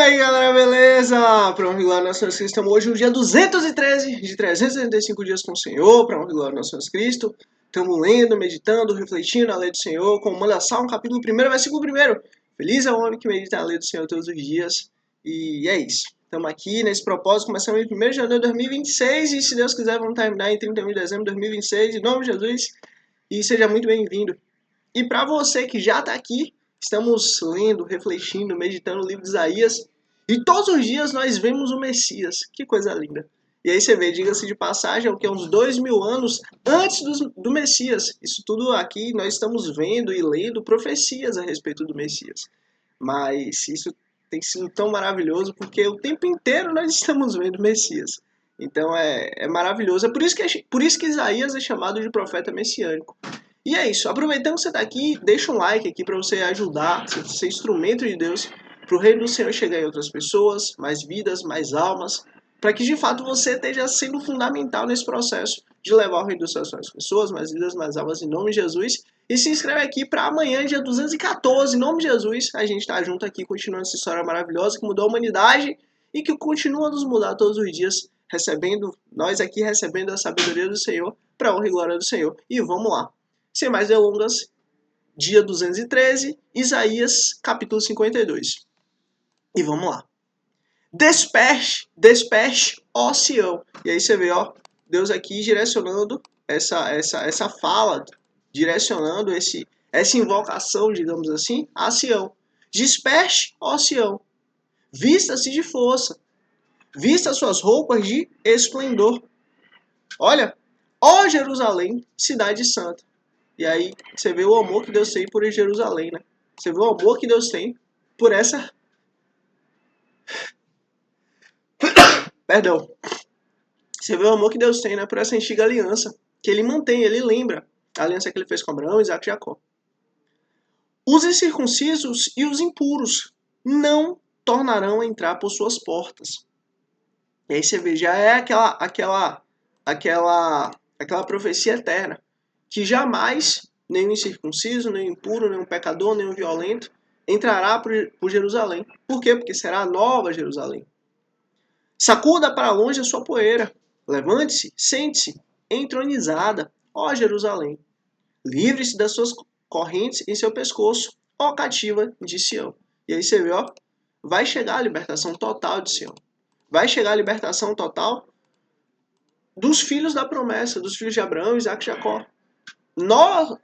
aí galera, beleza? Para honra e glória nosso Senhor, estamos hoje no dia 213 de 365 dias com o Senhor, para honra e glória nosso Senhor Cristo. Estamos lendo, meditando, refletindo na lei do Senhor, como manda Salmo, capítulo 1, versículo 1. Feliz é o homem que medita na lei do Senhor todos os dias. E é isso. Estamos aqui nesse propósito, começamos em 1 de janeiro de 2026 e se Deus quiser vamos terminar em 31 de dezembro de 2026, em nome de Jesus. E seja muito bem-vindo. E para você que já está aqui, estamos lendo, refletindo, meditando o livro de Isaías. E todos os dias nós vemos o Messias. Que coisa linda. E aí você vê, diga-se de passagem, o que é uns 2000 anos antes do Messias. Isso tudo aqui nós estamos vendo e lendo profecias a respeito do Messias. Mas isso tem sido tão maravilhoso porque o tempo inteiro nós estamos vendo o Messias. Então é maravilhoso. É por isso que Isaías é chamado de profeta messiânico. E é isso, aproveitando que você está aqui, deixa um like aqui para você ajudar, ser instrumento de Deus, para o reino do Senhor chegar em outras pessoas, mais vidas, mais almas, para que de fato você esteja sendo fundamental nesse processo de levar o reino do Senhor às pessoas, mais vidas, mais almas, em nome de Jesus. E se inscreve aqui para amanhã, dia 214, em nome de Jesus, a gente está junto aqui, continuando essa história maravilhosa que mudou a humanidade e que continua a nos mudar todos os dias, nós aqui recebendo a sabedoria do Senhor, para a honra e glória do Senhor. E vamos lá. Sem mais delongas, dia 213, Isaías, capítulo 52. E vamos lá. Desperte, ó Sião. E aí você vê, ó, Deus aqui direcionando essa fala, direcionando essa invocação, digamos assim, a Sião. Desperte, ó Sião. Vista-se de força. Vista suas roupas de esplendor. Olha, ó Jerusalém, cidade santa. E aí você vê o amor que Deus tem por Jerusalém, né? Você vê o amor que Deus tem por essa... Perdão. Você vê o amor que Deus tem, né, por essa antiga aliança. Que ele mantém, ele lembra. A aliança que ele fez com Abraão, Isaac e Jacó. Os incircuncisos e os impuros não tornarão a entrar por suas portas. E aí você vê, já é aquela profecia eterna. Que jamais nenhum incircunciso, nenhum impuro, nenhum pecador, nenhum violento entrará por Jerusalém. Por quê? Porque será a nova Jerusalém. Sacuda para longe a sua poeira. Levante-se, sente-se, entronizada, ó Jerusalém. Livre-se das suas correntes em seu pescoço, ó cativa de Sião. E aí você vê, ó, vai chegar a libertação total de Sião. Vai chegar a libertação total dos filhos da promessa, dos filhos de Abraão, Isaac e Jacó.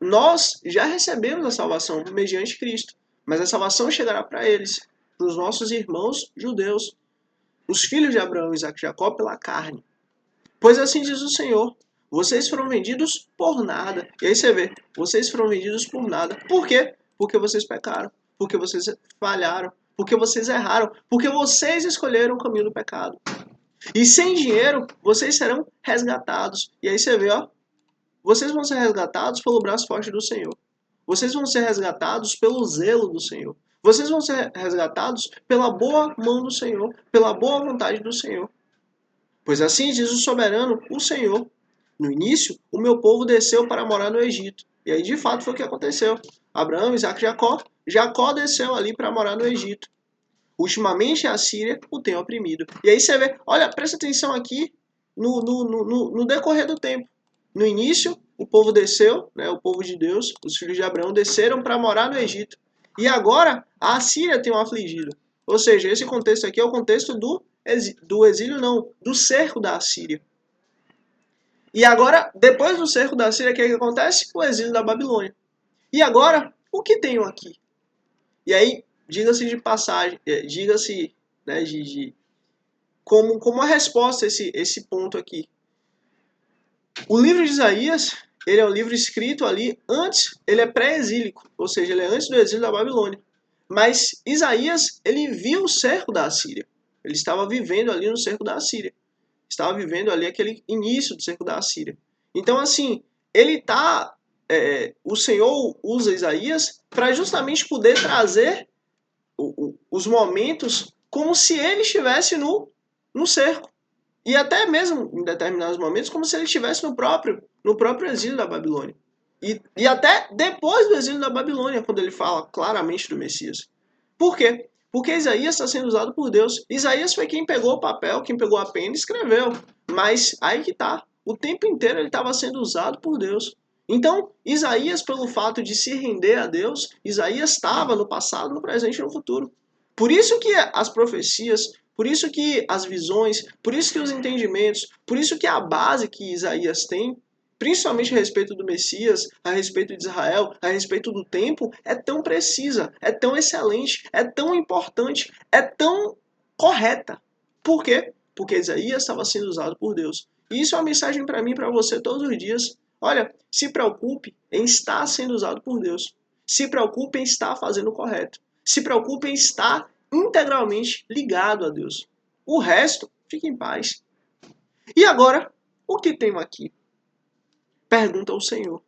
Nós já recebemos a salvação mediante Cristo, mas a salvação chegará para eles, para os nossos irmãos judeus, os filhos de Abraão, Isaac e Jacó, pela carne. Pois assim diz o Senhor, vocês foram vendidos por nada. E aí você vê, vocês foram vendidos por nada. Por quê? Porque vocês pecaram, porque vocês falharam, porque vocês erraram, porque vocês escolheram o caminho do pecado. E sem dinheiro, vocês serão resgatados. E aí você vê, ó, vocês vão ser resgatados pelo braço forte do Senhor. Vocês vão ser resgatados pelo zelo do Senhor. Vocês vão ser resgatados pela boa mão do Senhor, pela boa vontade do Senhor. Pois assim diz o soberano, o Senhor. No início, o meu povo desceu para morar no Egito. E aí, de fato, foi o que aconteceu. Abraão, Isaac e Jacó. Jacó desceu ali para morar no Egito. Ultimamente, a Síria o tem oprimido. E aí você vê, olha, presta atenção aqui no decorrer do tempo. No início, o povo desceu, né, o povo de Deus, os filhos de Abraão, desceram para morar no Egito. E agora, a Síria tem um afligido. Ou seja, esse contexto aqui é o contexto do exílio, não, do cerco da Síria. E agora, depois do cerco da Síria, o que acontece? O exílio da Babilônia. E agora, o que tenho aqui? E aí, diga-se de passagem, diga-se, né, como a resposta a esse ponto aqui. O livro de Isaías, ele é um livro escrito ali antes, ele é pré-exílico, ou seja, ele é antes do exílio da Babilônia. Mas Isaías, ele viu o cerco da Assíria. Ele estava vivendo ali no cerco da Assíria. Estava vivendo ali aquele início do cerco da Assíria. Então, assim, o Senhor usa Isaías para justamente poder trazer os momentos como se ele estivesse no cerco. E até mesmo, em determinados momentos, como se ele estivesse no próprio exílio da Babilônia. E até depois do exílio da Babilônia, quando ele fala claramente do Messias. Por quê? Porque Isaías está sendo usado por Deus. Isaías foi quem pegou o papel, quem pegou a pena e escreveu. Mas aí que tá. O tempo inteiro ele estava sendo usado por Deus. Então, Isaías, pelo fato de se render a Deus, Isaías estava no passado, no presente e no futuro. Por isso que as profecias, por isso que as visões, por isso que os entendimentos, por isso que a base que Isaías tem, principalmente a respeito do Messias, a respeito de Israel, a respeito do tempo, é tão precisa, é tão excelente, é tão importante, é tão correta. Por quê? Porque Isaías estava sendo usado por Deus. E isso é uma mensagem para mim e para você todos os dias. Olha, se preocupe em estar sendo usado por Deus. Se preocupe em estar fazendo o correto. Se preocupe em estar integralmente ligado a Deus. O resto, fique em paz. E agora, o que temos aqui? Pergunta ao Senhor.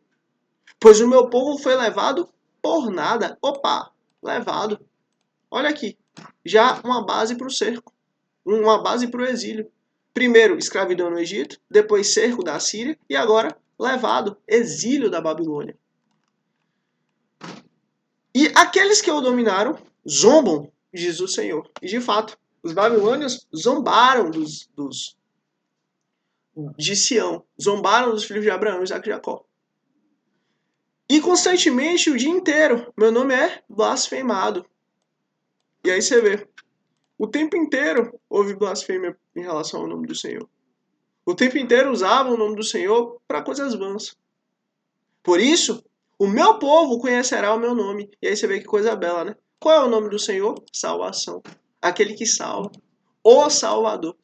Pois o meu povo foi levado por nada. Opa, levado. Olha aqui, já uma base para o cerco, uma base para o exílio. Primeiro, escravidão no Egito, depois cerco da Síria e agora levado, exílio da Babilônia. E aqueles que o dominaram zombam, diz o Senhor. E de fato, os babilônios zombaram de Sião, zombaram dos filhos de Abraão, Isaac e Jacó. E constantemente, o dia inteiro, meu nome é blasfemado. E aí você vê, o tempo inteiro houve blasfêmia em relação ao nome do Senhor. O tempo inteiro usavam o nome do Senhor para coisas vãs. Por isso, o meu povo conhecerá o meu nome. E aí você vê que coisa bela, né? Qual é o nome do Senhor? Salvação. Aquele que salva. O Salvador.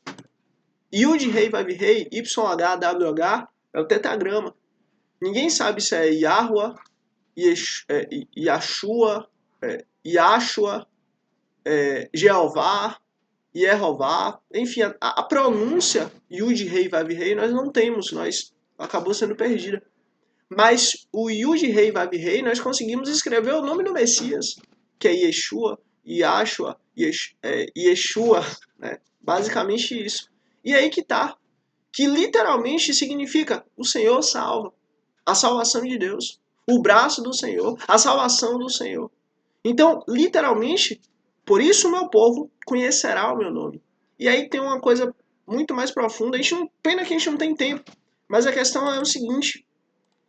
Yud Rei Vav Rei, YHWH, é o tetragrama. Ninguém sabe se é Yahua, Yashua, Yashua, Jeová, Yehová, enfim, a pronúncia Yud Rei Vav Rei nós não temos, nós acabou sendo perdida. Mas o Yud Rei Vav Rei nós conseguimos escrever o nome do Messias, que é Yeshua, Yashua, Yeshua, né? Basicamente isso. E aí que tá, que literalmente significa o Senhor salva, a salvação de Deus, o braço do Senhor, a salvação do Senhor. Então, literalmente, por isso o meu povo conhecerá o meu nome. E aí tem uma coisa muito mais profunda. Pena que a gente não tem tempo. Mas a questão é o seguinte.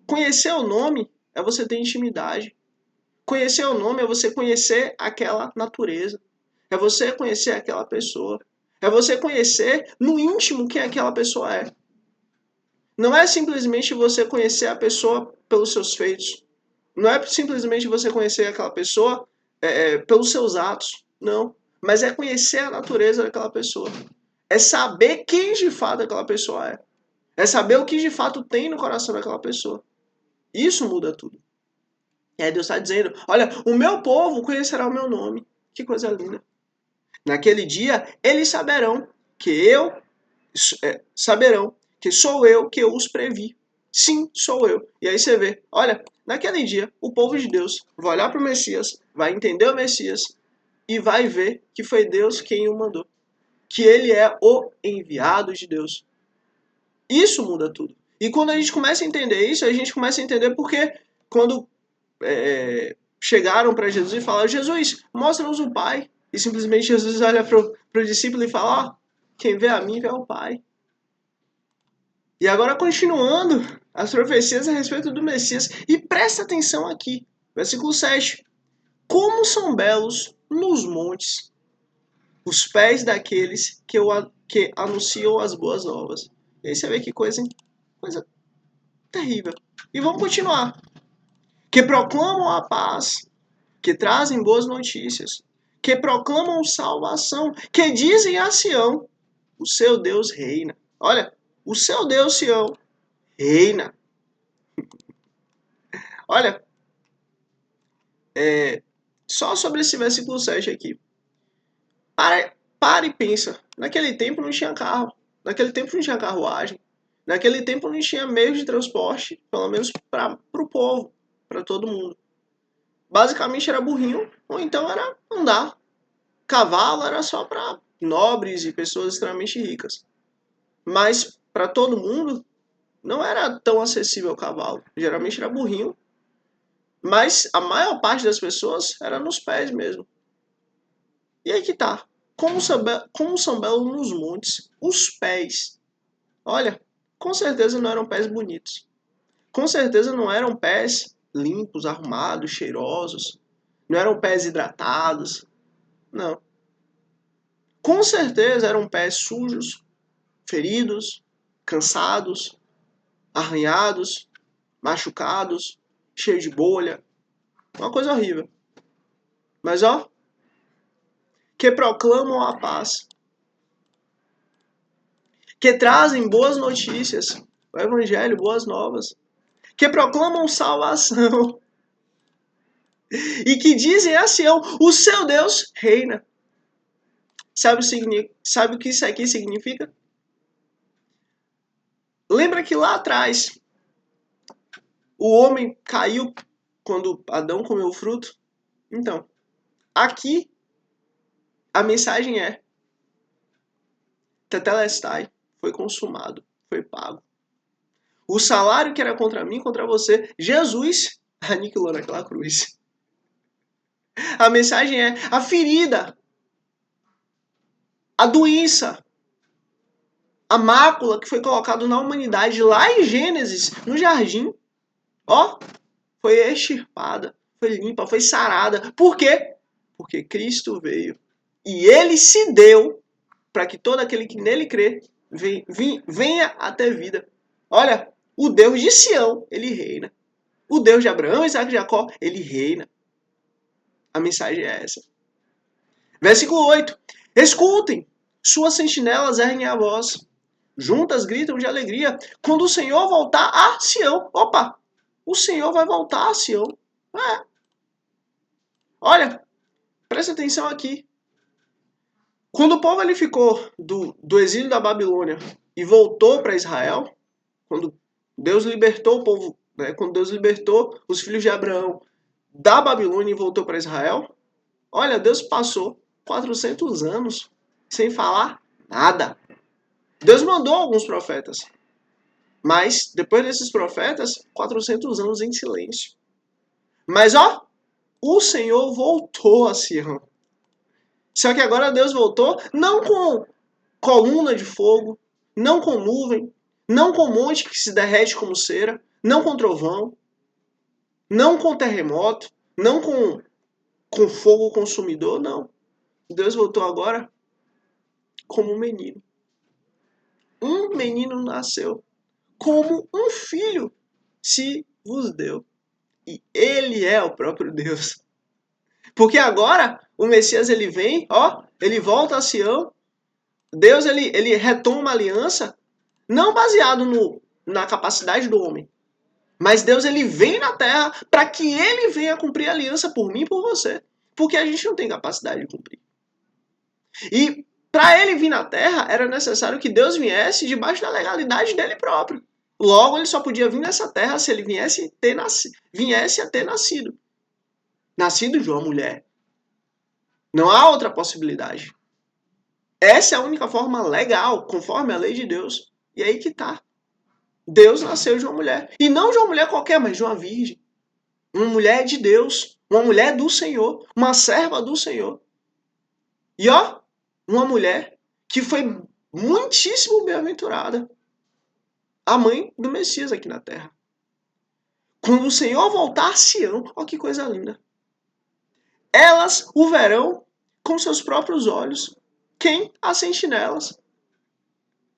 Conhecer o nome é você ter intimidade. Conhecer o nome é você conhecer aquela natureza. É você conhecer aquela pessoa. É você conhecer no íntimo quem aquela pessoa é. Não é simplesmente você conhecer a pessoa pelos seus feitos. Não é simplesmente você conhecer aquela pessoa pelos seus atos. Não. Mas é conhecer a natureza daquela pessoa. É saber quem de fato aquela pessoa é. É saber o que de fato tem no coração daquela pessoa. Isso muda tudo. E aí Deus está dizendo, olha, o meu povo conhecerá o meu nome. Que coisa linda. Naquele dia, eles saberão que sou eu que eu os previ. Sim, sou eu. E aí você vê, olha, naquele dia, o povo de Deus vai olhar para o Messias, vai entender o Messias e vai ver que foi Deus quem o mandou. Que ele é o enviado de Deus. Isso muda tudo. E quando a gente começa a entender isso, a gente começa a entender porque quando chegaram para Jesus e falaram, Jesus, mostra-nos o Pai. E simplesmente Jesus olha para o discípulo e fala, ó, quem vê a mim vê o Pai. E agora continuando as profecias a respeito do Messias. E presta atenção aqui, versículo 7. Como são belos nos montes os pés daqueles que anunciam as boas novas. E aí você vê que coisa terrível. E vamos continuar. Que proclamam a paz, que trazem boas notícias, que proclamam salvação, que dizem a Sião, o seu Deus reina. Olha, o seu Deus, Sião, reina. Olha, só sobre esse versículo 7 aqui. Para e pensa. Naquele tempo não tinha carro. Naquele tempo não tinha carruagem. Naquele tempo não tinha meio de transporte, pelo menos para o povo, para todo mundo. Basicamente era burrinho, ou então era andar. Cavalo era só para nobres e pessoas extremamente ricas. Mas para todo mundo não era tão acessível o cavalo. Geralmente era burrinho. Mas a maior parte das pessoas era nos pés mesmo. E aí que tá. Como são belos nos montes os pés. Olha, com certeza não eram pés bonitos. Com certeza não eram pés limpos, arrumados, cheirosos. Não eram pés hidratados. Não. Com certeza eram pés sujos, feridos, cansados, arranhados, machucados, cheios de bolha. Uma coisa horrível. Mas ó, que proclamam a paz, que trazem boas notícias, o evangelho, boas novas, que proclamam salvação e que dizem a Sião, o seu Deus reina. Sabe o que isso aqui significa? Lembra que lá atrás o homem caiu quando Adão comeu o fruto? Então, aqui a mensagem é: Tetelestai, foi consumado, foi pago. O salário que era contra mim, contra você, Jesus aniquilou naquela cruz. A mensagem é: a ferida, a doença, a mácula que foi colocada na humanidade lá em Gênesis, no jardim, ó, foi extirpada, foi limpa, foi sarada. Por quê? Porque Cristo veio e ele se deu para que todo aquele que nele crê venha a ter vida. Olha, o Deus de Sião, ele reina. O Deus de Abraão, Isaac e Jacó, ele reina. A mensagem é essa. Versículo 8. Escutem, suas sentinelas erguem a voz. Juntas gritam de alegria quando o Senhor voltar a Sião. Opa, o Senhor vai voltar a Sião. É. Olha, presta atenção aqui. Quando o povo ele ficou do exílio da Babilônia e voltou para Israel, quando Deus libertou o povo, né, quando Deus libertou os filhos de Abraão da Babilônia e voltou para Israel, olha, Deus passou 400 anos sem falar nada. Deus mandou alguns profetas, mas depois desses profetas, 400 anos em silêncio. Mas ó, o Senhor voltou a Sião. Só que agora Deus voltou não com coluna de fogo, não com nuvem, não com monte que se derrete como cera, não com trovão, não com terremoto, não com fogo consumidor, não. Deus voltou agora como um menino. Um menino nasceu, como um filho se vos deu. E ele é o próprio Deus. Porque agora o Messias ele vem, ó, ele volta a Sião. Deus ele retoma a aliança, não baseado na capacidade do homem, mas Deus ele vem na terra para que ele venha cumprir a aliança por mim e por você. Porque a gente não tem capacidade de cumprir. E para ele vir na terra, era necessário que Deus viesse debaixo da legalidade dele próprio. Logo, ele só podia vir nessa terra se ele viesse a ter nascido. Nascido de uma mulher. Não há outra possibilidade. Essa é a única forma legal, conforme a lei de Deus. E aí que tá. Deus nasceu de uma mulher. E não de uma mulher qualquer, mas de uma virgem. Uma mulher de Deus. Uma mulher do Senhor. Uma serva do Senhor. E ó, uma mulher que foi muitíssimo bem-aventurada. A mãe do Messias aqui na terra. Quando o Senhor voltar a Sião, ó que coisa linda. Elas o verão com seus próprios olhos. Quem? As sentinelas.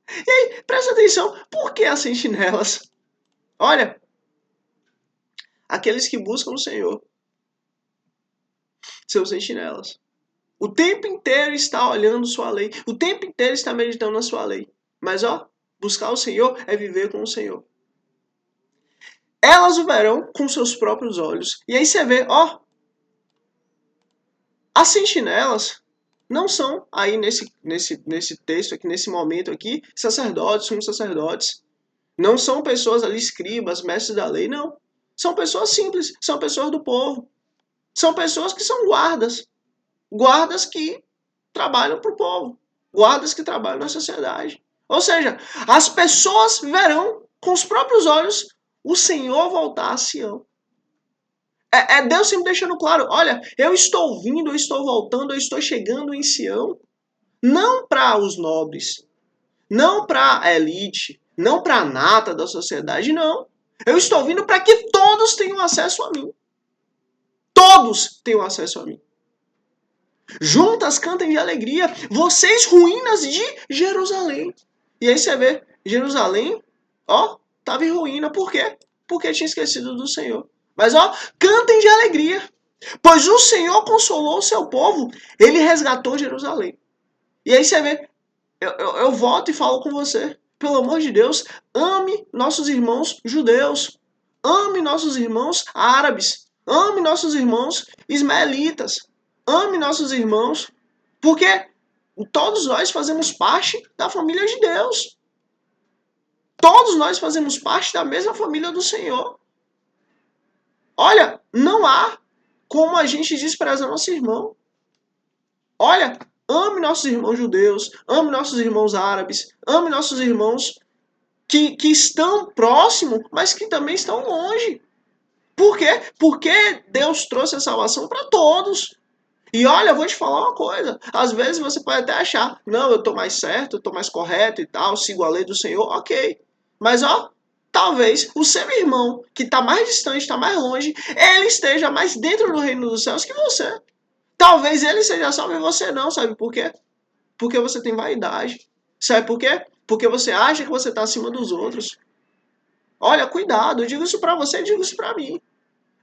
E aí, presta atenção, por que as sentinelas? Olha, aqueles que buscam o Senhor, seus sentinelas. O tempo inteiro está olhando sua lei, o tempo inteiro está meditando na sua lei. Mas ó, buscar o Senhor é viver com o Senhor. Elas o verão com seus próprios olhos. E aí você vê, ó, as sentinelas não são aí nesse texto aqui, nesse momento aqui, sacerdotes, sumos sacerdotes. Não são pessoas ali, escribas, mestres da lei, não. São pessoas simples, são pessoas do povo. São pessoas que são guardas. Guardas que trabalham para o povo. Guardas que trabalham na sociedade. Ou seja, as pessoas verão com os próprios olhos o Senhor voltar a Sião. É Deus sempre deixando claro, olha, eu estou vindo, eu estou voltando, eu estou chegando em Sião, não para os nobres, não para a elite, não para a nata da sociedade, não. Eu estou vindo para que todos tenham acesso a mim. Todos tenham acesso a mim. Juntas cantem de alegria, vocês ruínas de Jerusalém. E aí você vê, Jerusalém, ó, estava em ruína. Por quê? Porque tinha esquecido do Senhor. Mas ó, cantem de alegria, pois o Senhor consolou o seu povo, ele resgatou Jerusalém. E aí você vê, eu volto e falo com você, pelo amor de Deus, ame nossos irmãos judeus, ame nossos irmãos árabes, ame nossos irmãos ismaelitas, ame nossos irmãos, porque todos nós fazemos parte da família de Deus. Todos nós fazemos parte da mesma família do Senhor. Olha, não há como a gente desprezar nosso irmão. Olha, ame nossos irmãos judeus, ame nossos irmãos árabes, ame nossos irmãos que estão próximos, mas que também estão longe. Por quê? Porque Deus trouxe a salvação para todos. E olha, eu vou te falar uma coisa. Às vezes você pode até achar, não, eu estou mais certo, eu estou mais correto e tal, sigo a lei do Senhor, ok. Mas ó, talvez o seu irmão, que está mais distante, está mais longe, ele esteja mais dentro do reino dos céus que você. Talvez ele seja salvo e você não, sabe por quê? Porque você tem vaidade. Sabe por quê? Porque você acha que você está acima dos outros. Olha, cuidado, eu digo isso para você, eu digo isso para mim.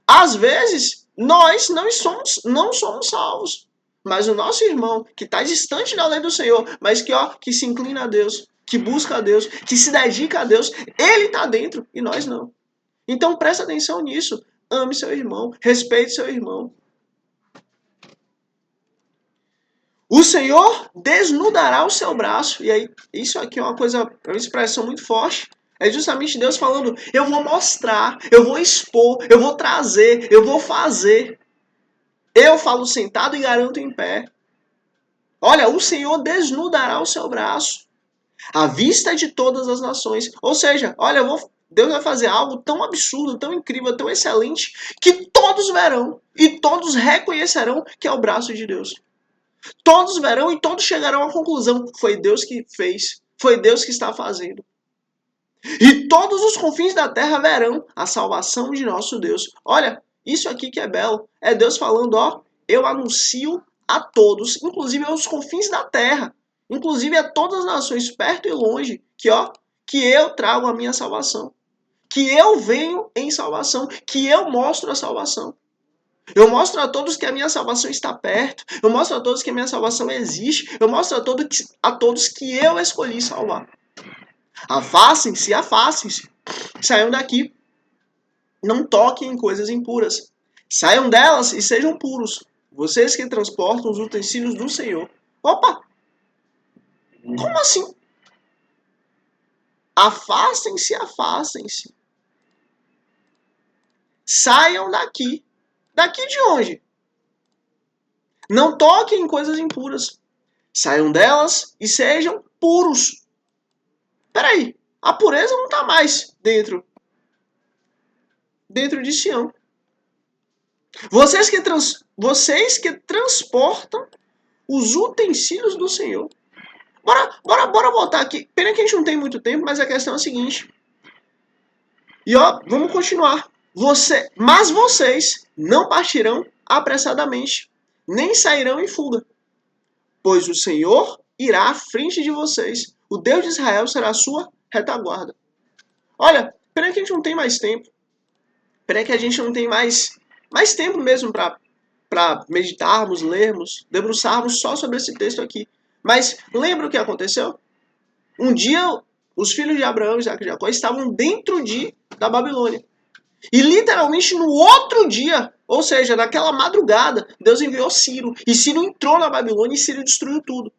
Às vezes, nós não somos salvos. Mas o nosso irmão, que está distante da lei do Senhor, mas que se inclina a Deus, que busca a Deus, que se dedica a Deus, ele está dentro e nós não. Então presta atenção nisso. Ame seu irmão, respeite seu irmão. O Senhor desnudará o seu braço. E aí, isso aqui é uma expressão muito forte. É justamente Deus falando, eu vou mostrar, eu vou expor, eu vou trazer, eu vou fazer. Eu falo sentado e garanto em pé. Olha, o Senhor desnudará o seu braço à vista de todas as nações. Ou seja, olha, Deus vai fazer algo tão absurdo, tão incrível, tão excelente, que todos verão e todos reconhecerão que é o braço de Deus. Todos verão e todos chegarão à conclusão, foi Deus que fez, foi Deus que está fazendo. E todos os confins da terra verão a salvação de nosso Deus. Olha, isso aqui que é belo. É Deus falando, ó, eu anuncio a todos, inclusive aos confins da terra, inclusive a todas as nações, perto e longe, que eu trago a minha salvação. Que eu venho em salvação, que eu mostro a salvação. Eu mostro a todos que a minha salvação está perto. Eu mostro a todos que a minha salvação existe. Eu mostro a todos que eu escolhi salvar. Afastem-se, afastem-se. Saiam daqui. Não toquem em coisas impuras. Saiam delas e sejam puros. Vocês que transportam os utensílios do Senhor. Opa! Como assim? Afastem-se, afastem-se. Saiam daqui. Daqui de onde? Não toquem em coisas impuras. Saiam delas e sejam puros. Peraí, a pureza não está mais dentro de Sião. Vocês que transportam os utensílios do Senhor. Bora voltar aqui. Pena que a gente não tem muito tempo, mas a questão é a seguinte. E ó, vamos continuar. Mas vocês não partirão apressadamente, nem sairão em fuga, pois o Senhor irá à frente de vocês. O Deus de Israel será a sua retaguarda. Olha, pena que a gente não tem mais tempo. Pena que a gente não tem mais tempo mesmo para meditarmos, lermos, debruçarmos só sobre esse texto aqui. Mas lembra o que aconteceu? Um dia, os filhos de Abraão, Isaac e Jacó estavam dentro da Babilônia. E literalmente no outro dia, ou seja, naquela madrugada, Deus enviou Ciro. E Ciro entrou na Babilônia e Ciro destruiu tudo.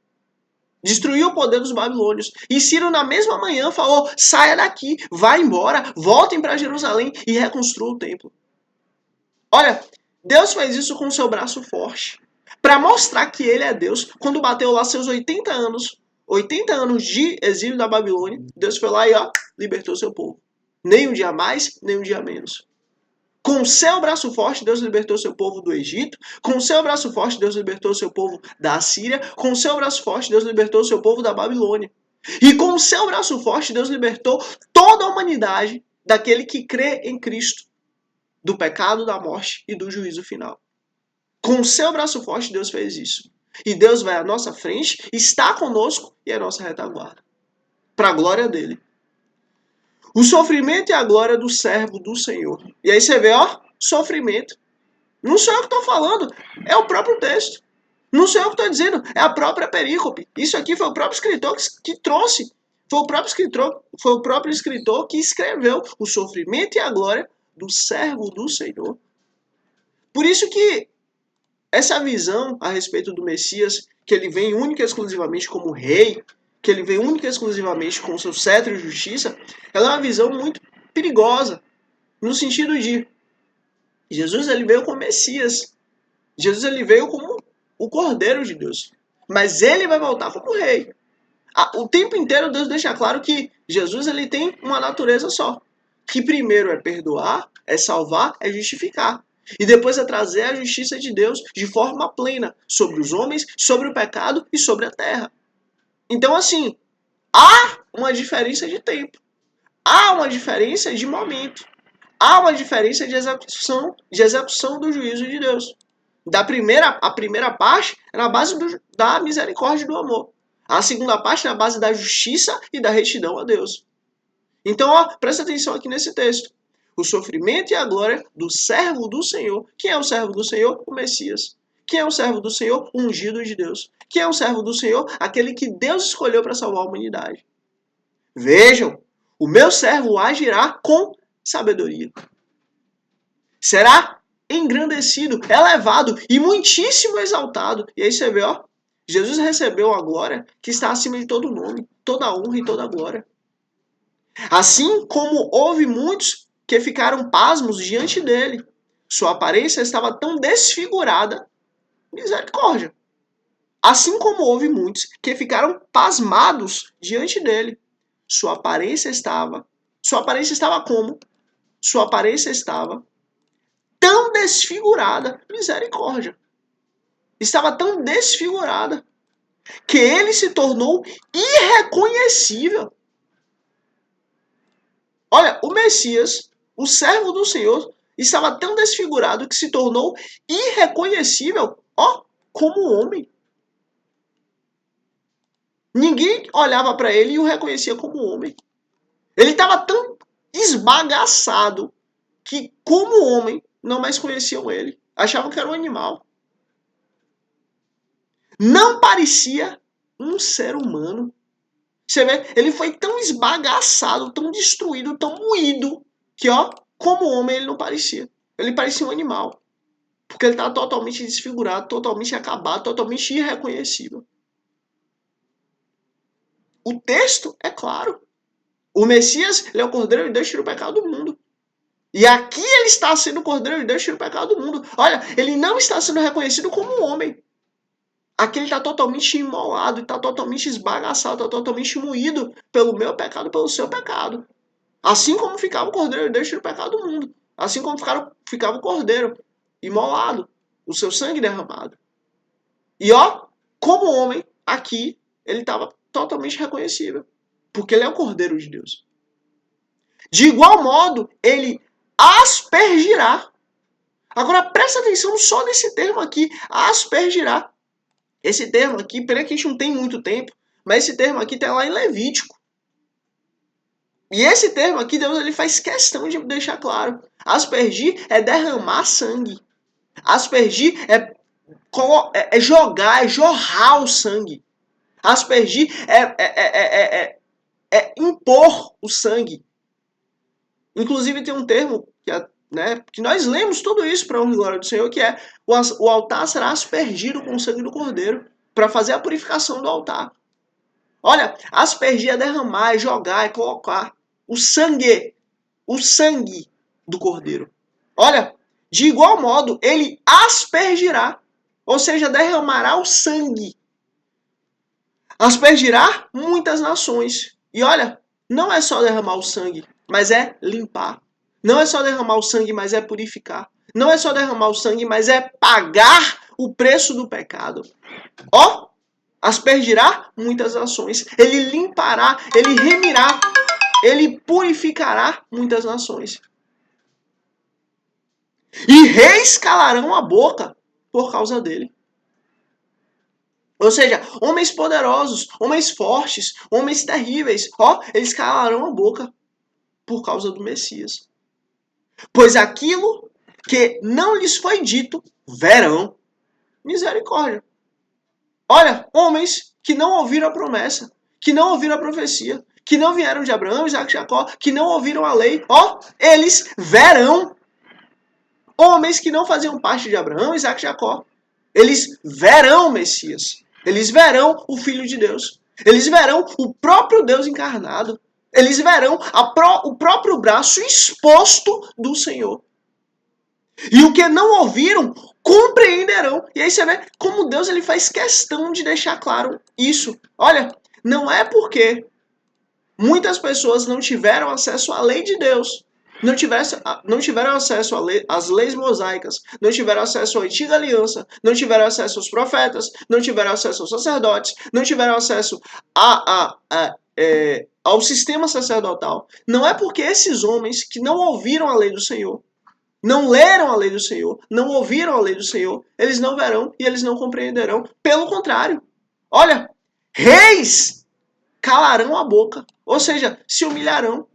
Destruiu o poder dos babilônios. E Ciro na mesma manhã falou, saia daqui, vá embora, voltem para Jerusalém e reconstrua o templo. Olha, Deus fez isso com o seu braço forte. Para mostrar que ele é Deus, quando bateu lá seus 80 anos de exílio da Babilônia, Deus foi lá e ó, libertou seu povo. Nem um dia mais, nem um dia menos. Com o seu braço forte, Deus libertou seu povo do Egito. Com o seu braço forte, Deus libertou seu povo da Assíria. Com o seu braço forte, Deus libertou seu povo da Babilônia. E com o seu braço forte, Deus libertou toda a humanidade daquele que crê em Cristo, do pecado, da morte e do juízo final. Com o seu braço forte, Deus fez isso. E Deus vai à nossa frente, está conosco e é a nossa retaguarda. Para a glória dele. O sofrimento e a glória do servo do Senhor. E aí você vê, ó, sofrimento. Não sou eu que estou falando, é o próprio texto. Não sou eu que estou dizendo, é a própria perícope. Isso aqui foi o próprio escritor que trouxe. Foi o próprio escritor que escreveu o sofrimento e a glória do servo do Senhor. Por isso que essa visão a respeito do Messias, que ele vem única e exclusivamente como rei, que ele vem única e exclusivamente com o seu cetro de justiça, ela é uma visão muito perigosa, no sentido de Jesus ele veio como Messias, Jesus ele veio como o Cordeiro de Deus, mas ele vai voltar como rei. O tempo inteiro Deus deixa claro que Jesus ele tem uma natureza só, que primeiro é perdoar, é salvar, é justificar. E depois é trazer a justiça de Deus de forma plena sobre os homens, sobre o pecado e sobre a terra. Então, assim, há uma diferença de tempo. Há uma diferença de momento. Há uma diferença de execução do juízo de Deus. A primeira parte é na base da misericórdia e do amor. A segunda parte é na base da justiça e da retidão a Deus. Então, ó, presta atenção aqui nesse texto. O sofrimento e a glória do servo do Senhor. Quem é o servo do Senhor? O Messias. Quem é o servo do Senhor? O ungido de Deus. Quem é o servo do Senhor? Aquele que Deus escolheu para salvar a humanidade. Vejam, o meu servo agirá com sabedoria. Será engrandecido, elevado e muitíssimo exaltado. E aí você vê, ó, Jesus recebeu a glória que está acima de todo nome, toda honra e toda glória. Assim como houve muitos que ficaram pasmos diante dele. Sua aparência estava tão desfigurada, misericórdia. Assim como houve muitos que ficaram pasmados diante dele. Sua aparência estava como? Sua aparência estava tão desfigurada, misericórdia. Estava tão desfigurada que ele se tornou irreconhecível. Olha, o Messias, o servo do Senhor, estava tão desfigurado que se tornou irreconhecível, ó, como homem. Ninguém olhava para ele e o reconhecia como homem. Ele estava tão esbagaçado que, como homem, não mais conheciam ele. Achavam que era um animal. Não parecia um ser humano. Você vê, ele foi tão esbagaçado, tão destruído, tão moído, que, ó, como homem ele não parecia. Ele parecia um animal. Porque ele estava totalmente desfigurado, totalmente acabado, totalmente irreconhecível. O texto é claro. O Messias, ele é o Cordeiro de Deus que tira o pecado do mundo. E aqui ele está sendo o Cordeiro de Deus que tira o pecado do mundo. Olha, ele não está sendo reconhecido como homem. Aqui ele está totalmente imolado, está totalmente esbagaçado, está totalmente moído pelo meu pecado, pelo seu pecado. Assim como ficava o Cordeiro de Deus que tira o pecado do mundo. Assim como ficava o Cordeiro imolado, o seu sangue derramado. E ó, como homem, aqui ele estava totalmente reconhecível. Porque ele é o Cordeiro de Deus. De igual modo, ele aspergirá. Agora presta atenção só nesse termo aqui, aspergirá. Esse termo aqui, pena que a gente não tem muito tempo, mas esse termo aqui está lá em Levítico. E esse termo aqui, Deus ele faz questão de deixar claro. Aspergir é derramar sangue. Aspergir é jogar, é jorrar o sangue. Aspergir é impor o sangue. Inclusive tem um termo que nós lemos tudo isso para a glória do Senhor, que é o altar será aspergido com o sangue do Cordeiro para fazer a purificação do altar. Olha, aspergir é derramar, é jogar, é colocar o sangue do Cordeiro. Olha, de igual modo, ele aspergirá, ou seja, derramará o sangue. Aspergirá muitas nações. E olha, não é só derramar o sangue, mas é limpar. Não é só derramar o sangue, mas é purificar. Não é só derramar o sangue, mas é pagar o preço do pecado. Ó, aspergirá muitas nações. Ele limpará, ele remirá, ele purificará muitas nações. E reis calarão a boca por causa dele. Ou seja, homens poderosos, homens fortes, homens terríveis, ó, eles calarão a boca por causa do Messias. Pois aquilo que não lhes foi dito, verão. Misericórdia. Olha, homens que não ouviram a promessa, que não ouviram a profecia, que não vieram de Abraão, Isaac e Jacó, que não ouviram a lei, ó, eles verão. Homens que não faziam parte de Abraão, Isaac e Jacó, eles verão o Messias. Eles verão o Filho de Deus. Eles verão o próprio Deus encarnado. Eles verão o próprio braço exposto do Senhor. E o que não ouviram, compreenderão. E aí você vê como Deus ele faz questão de deixar claro isso. Olha, não é porque muitas pessoas não tiveram acesso à lei de Deus, não tiveram acesso às leis mosaicas, não tiveram acesso à antiga aliança, não tiveram acesso aos profetas, não tiveram acesso aos sacerdotes, não tiveram acesso ao sistema sacerdotal. Não é porque esses homens que não ouviram a lei do Senhor, não leram a lei do Senhor, não ouviram a lei do Senhor, eles não verão e eles não compreenderão. Pelo contrário, olha, reis calarão a boca, ou seja, se humilharão.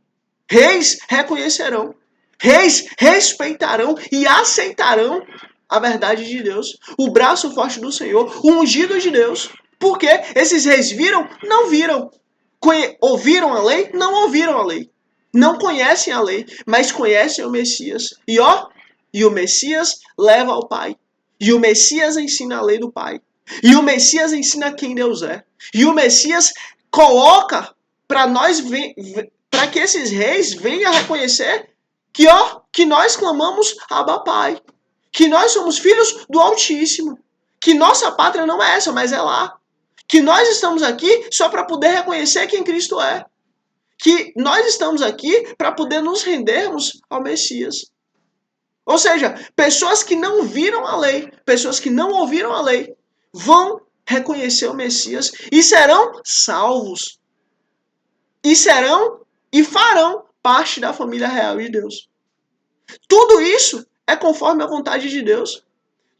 Reis reconhecerão, reis respeitarão e aceitarão a verdade de Deus, o braço forte do Senhor, o ungido de Deus. Porque esses reis viram? Não viram. Ouviram a lei? Não ouviram a lei. Não conhecem a lei, mas conhecem o Messias. E ó, e o Messias leva ao Pai. E o Messias ensina a lei do Pai. E o Messias ensina quem Deus é. E o Messias coloca para nós para que esses reis venham a reconhecer que ó, que nós clamamos Abba Pai, que nós somos filhos do Altíssimo, que nossa pátria não é essa, mas é lá, que nós estamos aqui só para poder reconhecer quem Cristo é, que nós estamos aqui para poder nos rendermos ao Messias. Ou seja, pessoas que não viram a lei, pessoas que não ouviram a lei, vão reconhecer o Messias e serão salvos. E serão e farão parte da família real de Deus. Tudo isso é conforme a vontade de Deus.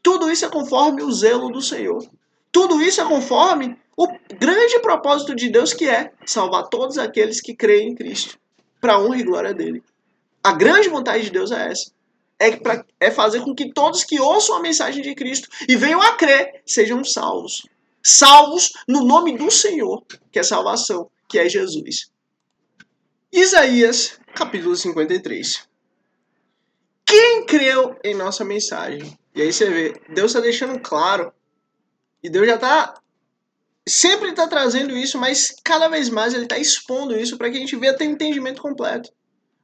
Tudo isso é conforme o zelo do Senhor. Tudo isso é conforme o grande propósito de Deus, que é salvar todos aqueles que creem em Cristo, para a honra e glória dele. A grande vontade de Deus é essa. É fazer com que todos que ouçam a mensagem de Cristo e venham a crer sejam salvos. Salvos no nome do Senhor, que é salvação, que é Jesus. Isaías, capítulo 53. Quem creu em nossa mensagem? E aí você vê, Deus está deixando claro, e Deus já está sempre está trazendo isso, mas cada vez mais ele está expondo isso para que a gente venha ter um entendimento completo.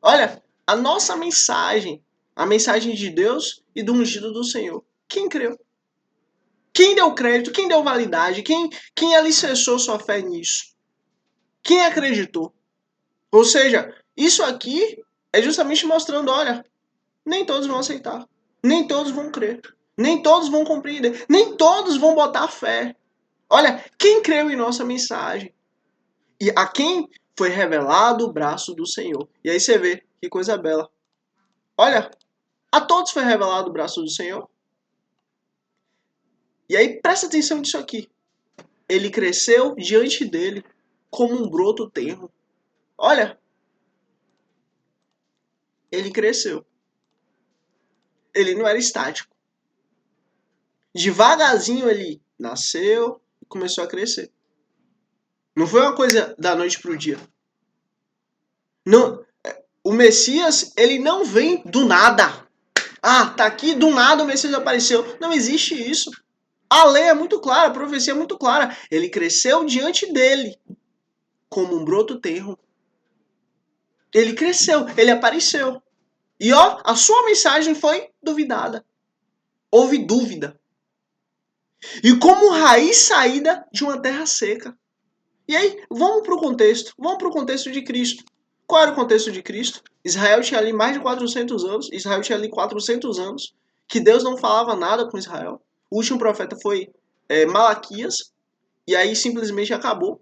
Olha, a nossa mensagem, a mensagem de Deus e do ungido do Senhor. Quem creu? Quem deu crédito? Quem deu validade? Quem alicerçou sua fé nisso? Quem acreditou? Ou seja, isso aqui é justamente mostrando, olha, nem todos vão aceitar, nem todos vão crer, nem todos vão compreender, nem todos vão botar fé. Olha, quem creu em nossa mensagem? E a quem foi revelado o braço do Senhor. E aí você vê, que coisa bela. Olha, a todos foi revelado o braço do Senhor. E aí presta atenção nisso aqui. Ele cresceu diante dele como um broto tenro. Olha, ele cresceu. Ele não era estático. Devagarzinho ele nasceu e começou a crescer. Não foi uma coisa da noite para o dia. Não, o Messias, ele não vem do nada. Ah, tá aqui, do nada o Messias apareceu. Não existe isso. A lei é muito clara, a profecia é muito clara. Ele cresceu diante dele como um broto tenro. Ele cresceu, ele apareceu. E ó, a sua mensagem foi duvidada. Houve dúvida. E como raiz saída de uma terra seca. E aí, vamos para o contexto de Cristo. Qual era o contexto de Cristo? Israel tinha ali mais de 400 anos. Israel tinha ali 400 anos que Deus não falava nada com Israel. O último profeta foi Malaquias. E aí simplesmente acabou.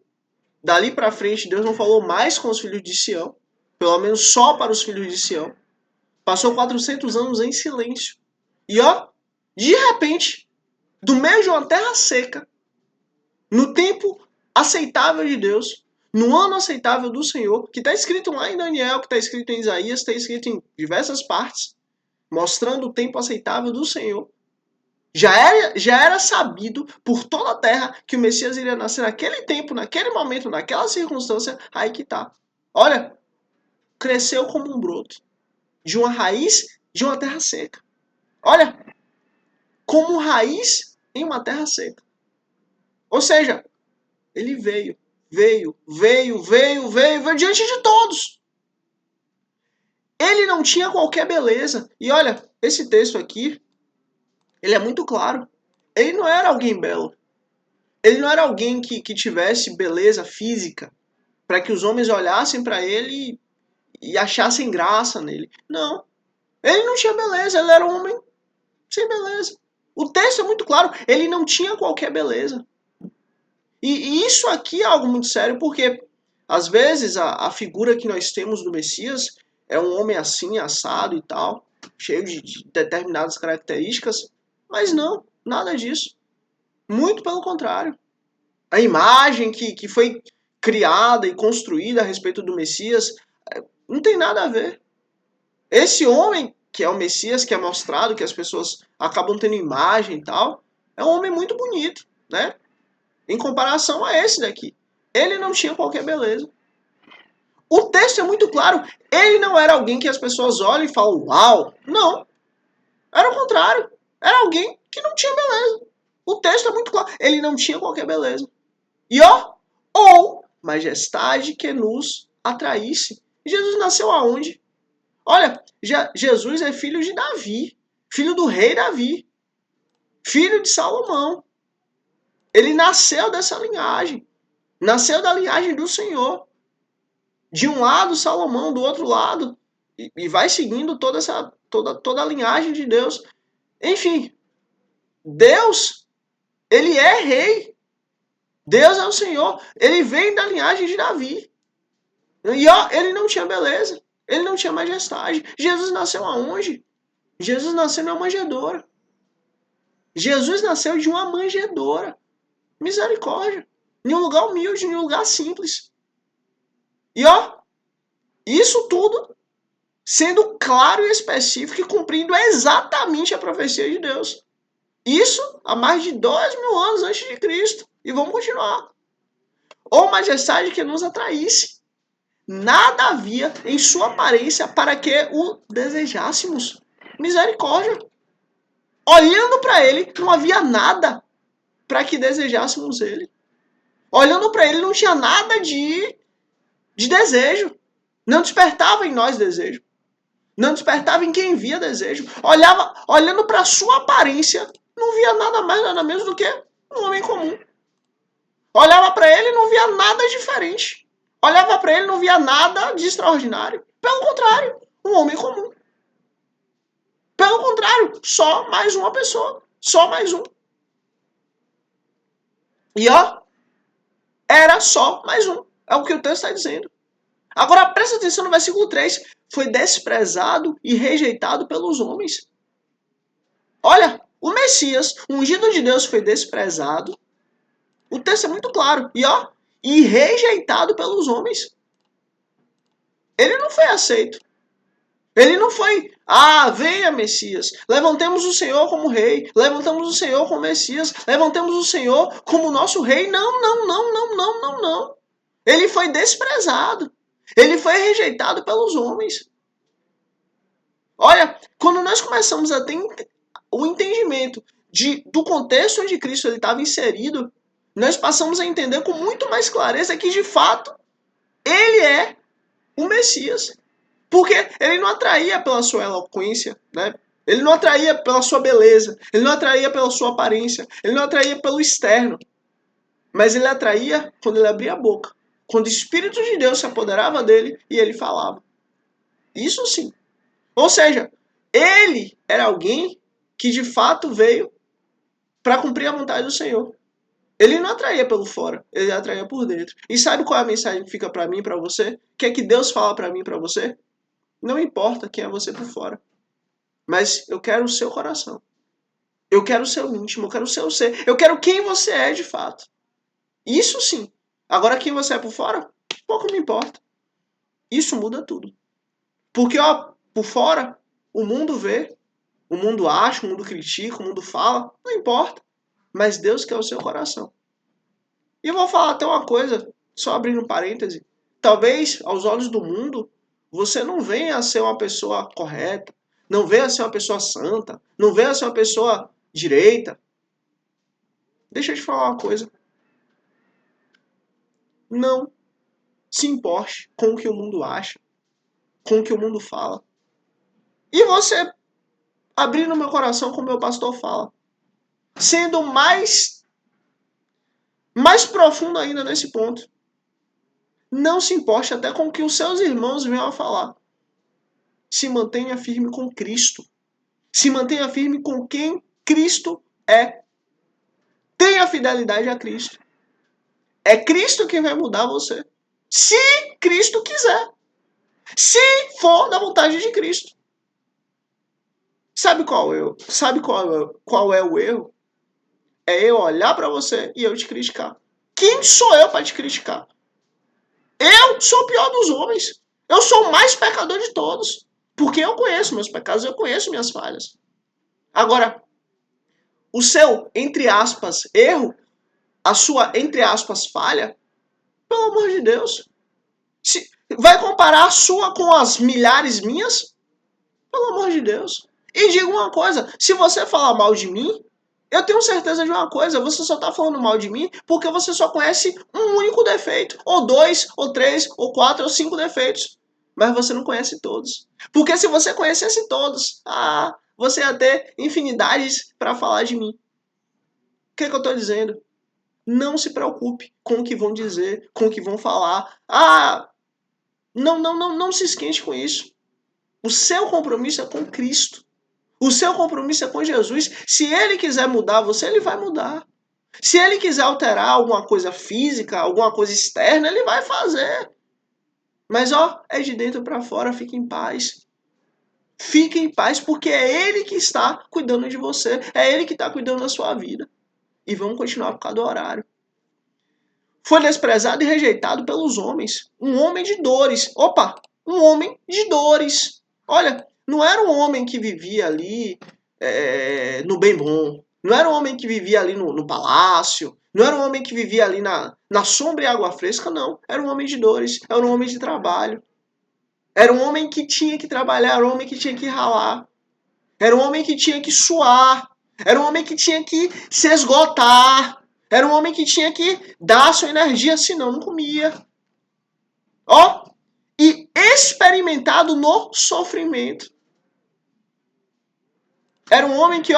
Dali para frente, Deus não falou mais com os filhos de Sião. Pelo menos só para os filhos de Sião. Passou 400 anos em silêncio. E ó, de repente, do meio de uma terra seca, no tempo aceitável de Deus, no ano aceitável do Senhor, que está escrito lá em Daniel, que está escrito em Isaías, está escrito em diversas partes, mostrando o tempo aceitável do Senhor. Já era sabido por toda a terra que o Messias iria nascer naquele tempo, naquele momento, naquela circunstância. Aí que tá. Olha, cresceu como um broto de uma raiz de uma terra seca. Olha, como raiz em uma terra seca. Ou seja, ele veio diante de todos. Ele não tinha qualquer beleza. E olha, esse texto aqui, ele é muito claro. Ele não era alguém belo. Ele não era alguém que tivesse beleza física para que os homens olhassem para ele e achassem graça nele. Não. Ele não tinha beleza, ele era um homem sem beleza. O texto é muito claro, ele não tinha qualquer beleza. E isso aqui é algo muito sério, porque às vezes a figura que nós temos do Messias é um homem assim, assado e tal, cheio de determinadas características, mas não, nada disso. Muito pelo contrário. A imagem que foi criada e construída a respeito do Messias não tem nada a ver. Esse homem, que é o Messias, que é mostrado, que as pessoas acabam tendo imagem e tal, é um homem muito bonito, né? Em comparação a esse daqui. Ele não tinha qualquer beleza. O texto é muito claro. Ele não era alguém que as pessoas olham e falam, uau. Não. Era o contrário. Era alguém que não tinha beleza. O texto é muito claro. Ele não tinha qualquer beleza. E ó, ou majestade que nos atraísse. Jesus nasceu aonde? Olha, Jesus é filho de Davi. Filho do rei Davi. Filho de Salomão. Ele nasceu dessa linhagem. Nasceu da linhagem do Senhor. De um lado Salomão, do outro lado. E vai seguindo toda a linhagem de Deus. Enfim, Deus, ele é rei. Deus é o Senhor. Ele vem da linhagem de Davi. E ó, ele não tinha beleza. Ele não tinha majestade. Jesus nasceu aonde? Jesus nasceu numa manjedoura. Jesus nasceu de uma manjedoura. Misericórdia. Em um lugar humilde, em um lugar simples. E ó, isso tudo sendo claro e específico e cumprindo exatamente a profecia de Deus. Isso há mais de 2000 anos antes de Cristo. E vamos continuar. Ou majestade que nos atraísse. Nada havia em sua aparência para que o desejássemos. Misericórdia. Olhando para ele, não havia nada para que desejássemos ele. Olhando para ele, não tinha nada de desejo. Não despertava em nós desejo. Não despertava em quem via desejo. Olhando para sua aparência, não via nada mais, nada menos do que um homem comum. Olhava para ele e não via nada diferente. Olhava para ele e não via nada de extraordinário. Pelo contrário, um homem comum. Pelo contrário, só mais uma pessoa. Só mais um. E ó, era só mais um. É o que o texto está dizendo. Agora presta atenção no versículo 3. Foi desprezado e rejeitado pelos homens. Olha, o Messias, ungido de Deus, foi desprezado. O texto é muito claro. E ó, e rejeitado pelos homens. Ele não foi aceito. Ele não foi, venha Messias, levantemos o Senhor como rei, levantamos o Senhor como Messias, levantemos o Senhor como nosso rei. Não, não, não, não, não, não, não. Ele foi desprezado. Ele foi rejeitado pelos homens. Olha, quando nós começamos a ter o entendimento do contexto onde Cristo estava inserido, nós passamos a entender com muito mais clareza que, de fato, ele é o Messias. Porque ele não atraía pela sua eloquência, né? Ele não atraía pela sua beleza, ele não atraía pela sua aparência, ele não atraía pelo externo. Mas ele atraía quando ele abria a boca. Quando o Espírito de Deus se apoderava dele e ele falava. Isso sim. Ou seja, ele era alguém que de fato veio para cumprir a vontade do Senhor. Ele não atraía pelo fora, ele atraía por dentro. E sabe qual é a mensagem que fica para mim e para você? O que é que Deus fala para mim e para você? Não importa quem é você por fora, mas eu quero o seu coração. Eu quero o seu íntimo, eu quero o seu ser. Eu quero quem você é de fato. Isso sim. Agora quem você é por fora, pouco me importa. Isso muda tudo. Porque, ó, por fora, o mundo vê, o mundo acha, o mundo critica, o mundo fala, não importa. Mas Deus quer o seu coração. E eu vou falar até uma coisa, só abrindo um parêntese. Talvez, aos olhos do mundo, você não venha a ser uma pessoa correta, não venha a ser uma pessoa santa, não venha a ser uma pessoa direita. Deixa eu te falar uma coisa. Não se importe com o que o mundo acha, com o que o mundo fala. E você abrindo meu coração como meu pastor fala. Sendo mais profundo ainda nesse ponto. Não se importe até com o que os seus irmãos venham a falar. Se mantenha firme com Cristo. Se mantenha firme com quem Cristo é. Tenha fidelidade a Cristo. É Cristo quem vai mudar você. Se Cristo quiser. Se for da vontade de Cristo. Sabe qual é o erro? É eu olhar para você e eu te criticar. Quem sou eu para te criticar? Eu sou o pior dos homens. Eu sou o mais pecador de todos. Porque eu conheço meus pecados, eu conheço minhas falhas. Agora, o seu, entre aspas, erro, a sua, entre aspas, falha, pelo amor de Deus. Vai comparar a sua com as milhares minhas? Pelo amor de Deus. E diga uma coisa, se você falar mal de mim, eu tenho certeza de uma coisa, você só tá falando mal de mim porque você só conhece um único defeito, ou dois, ou três, ou quatro, ou cinco defeitos. Mas você não conhece todos. Porque se você conhecesse todos, você ia ter infinidades para falar de mim. O que eu tô dizendo? Não se preocupe com o que vão dizer, com o que vão falar. Não se esquente com isso. O seu compromisso é com Cristo. O seu compromisso é com Jesus. Se ele quiser mudar você, ele vai mudar. Se ele quiser alterar alguma coisa física, alguma coisa externa, ele vai fazer. Mas é de dentro para fora, fique em paz. Fique em paz porque é ele que está cuidando de você. É ele que está cuidando da sua vida. E vamos continuar por causa do horário. Foi desprezado e rejeitado pelos homens. Um homem de dores. Um homem de dores. Olha, não era um homem que vivia ali no bem bom. Não era um homem que vivia ali no palácio. Não era um homem que vivia ali na sombra e água fresca, não. Era um homem de dores. Era um homem de trabalho. Era um homem que tinha que trabalhar. Era um homem que tinha que ralar. Era um homem que tinha que suar. Era um homem que tinha que se esgotar. Era um homem que tinha que dar a sua energia, senão não comia. E experimentado no sofrimento. Era um homem que,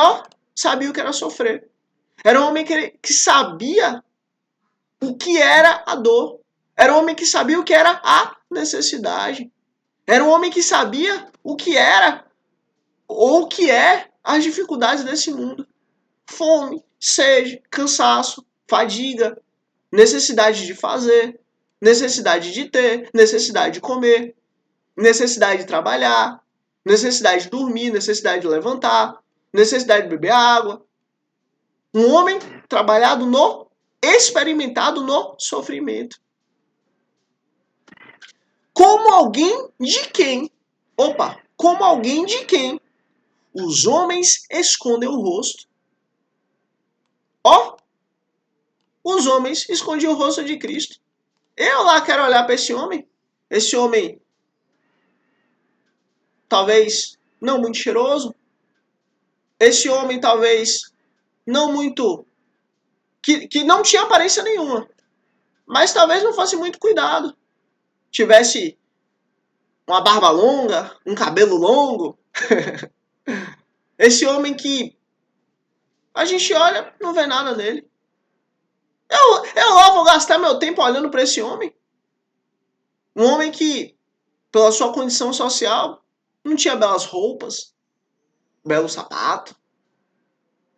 sabia o que era sofrer. Era um homem que sabia o que era a dor. Era um homem que sabia o que era a necessidade. Era um homem que sabia o que era ou o que é as dificuldades desse mundo. Fome, sede, cansaço, fadiga, necessidade de fazer, necessidade de ter, necessidade de comer, necessidade de trabalhar, necessidade de dormir, necessidade de levantar, necessidade de beber água. Um homem experimentado no sofrimento. Como alguém de quem os homens escondem o rosto. Os homens escondiam o rosto de Cristo. Eu lá quero olhar para esse homem talvez não muito cheiroso, esse homem talvez não muito, que não tinha aparência nenhuma, mas talvez não fosse muito cuidado, tivesse uma barba longa, um cabelo longo, esse homem que a gente olha, não vê nada nele. Eu lá vou gastar meu tempo olhando para esse homem. Um homem que, pela sua condição social, não tinha belas roupas, belo sapato.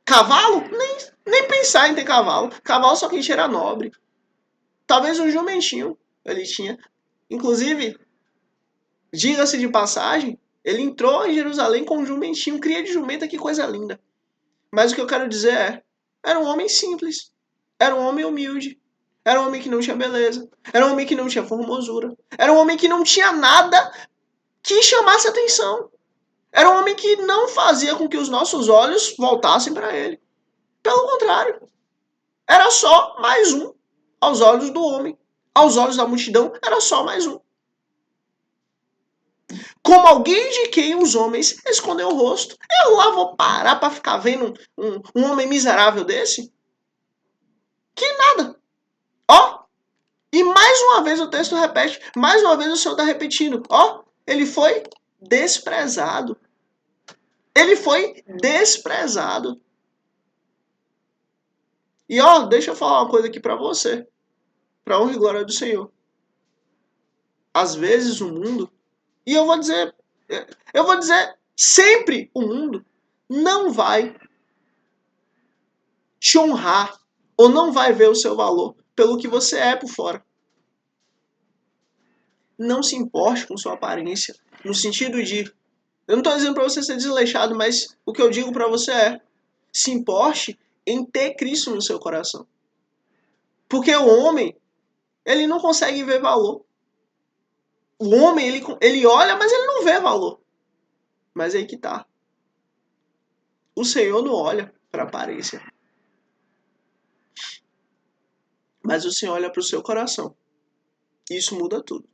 Cavalo? Nem pensar em ter cavalo. Cavalo só quem era nobre. Talvez um jumentinho ele tinha. Inclusive, diga-se de passagem, ele entrou em Jerusalém com um jumentinho, cria de jumenta, que coisa linda. Mas o que eu quero dizer é, era um homem simples, era um homem humilde, era um homem que não tinha beleza, era um homem que não tinha formosura, era um homem que não tinha nada que chamasse atenção. Era um homem que não fazia com que os nossos olhos voltassem para ele. Pelo contrário, era só mais um aos olhos do homem. Aos olhos da multidão, era só mais um. Como alguém de quem os homens escondem o rosto. Eu lá vou parar para ficar vendo um homem miserável desse? Que nada. Ó, e mais uma vez o texto repete, mais uma vez o Senhor está repetindo. Ó, ele foi desprezado. Ele foi desprezado. E ó, deixa eu falar uma coisa aqui para você. Para honra e glória do Senhor. Às vezes o mundo, e eu vou dizer sempre o mundo não vai te honrar ou não vai ver o seu valor pelo que você é por fora. Não se importe com sua aparência, no sentido de, eu não estou dizendo para você ser desleixado, mas o que eu digo para você é, se importe em ter Cristo no seu coração. Porque o homem, ele não consegue ver valor. O homem, ele olha, mas ele não vê valor. Mas aí que tá. O Senhor não olha para a aparência. Mas o Senhor olha para o seu coração. Isso muda tudo.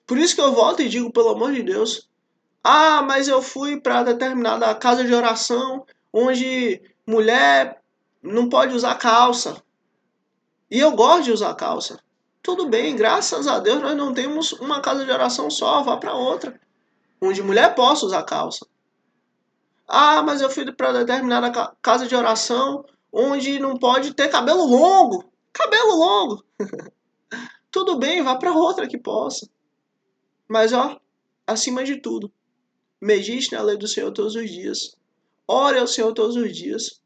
Por isso que eu volto e digo, pelo amor de Deus, ah, mas eu fui para determinada casa de oração onde mulher não pode usar calça. E eu gosto de usar calça. Tudo bem, graças a Deus nós não temos uma casa de oração só, vá para outra, onde mulher possa usar calça. Ah, mas eu fui para determinada casa de oração onde não pode ter cabelo longo. Cabelo longo. Tudo bem, vá para outra que possa. Mas ó, acima de tudo, medite na lei do Senhor todos os dias. Ore ao Senhor todos os dias.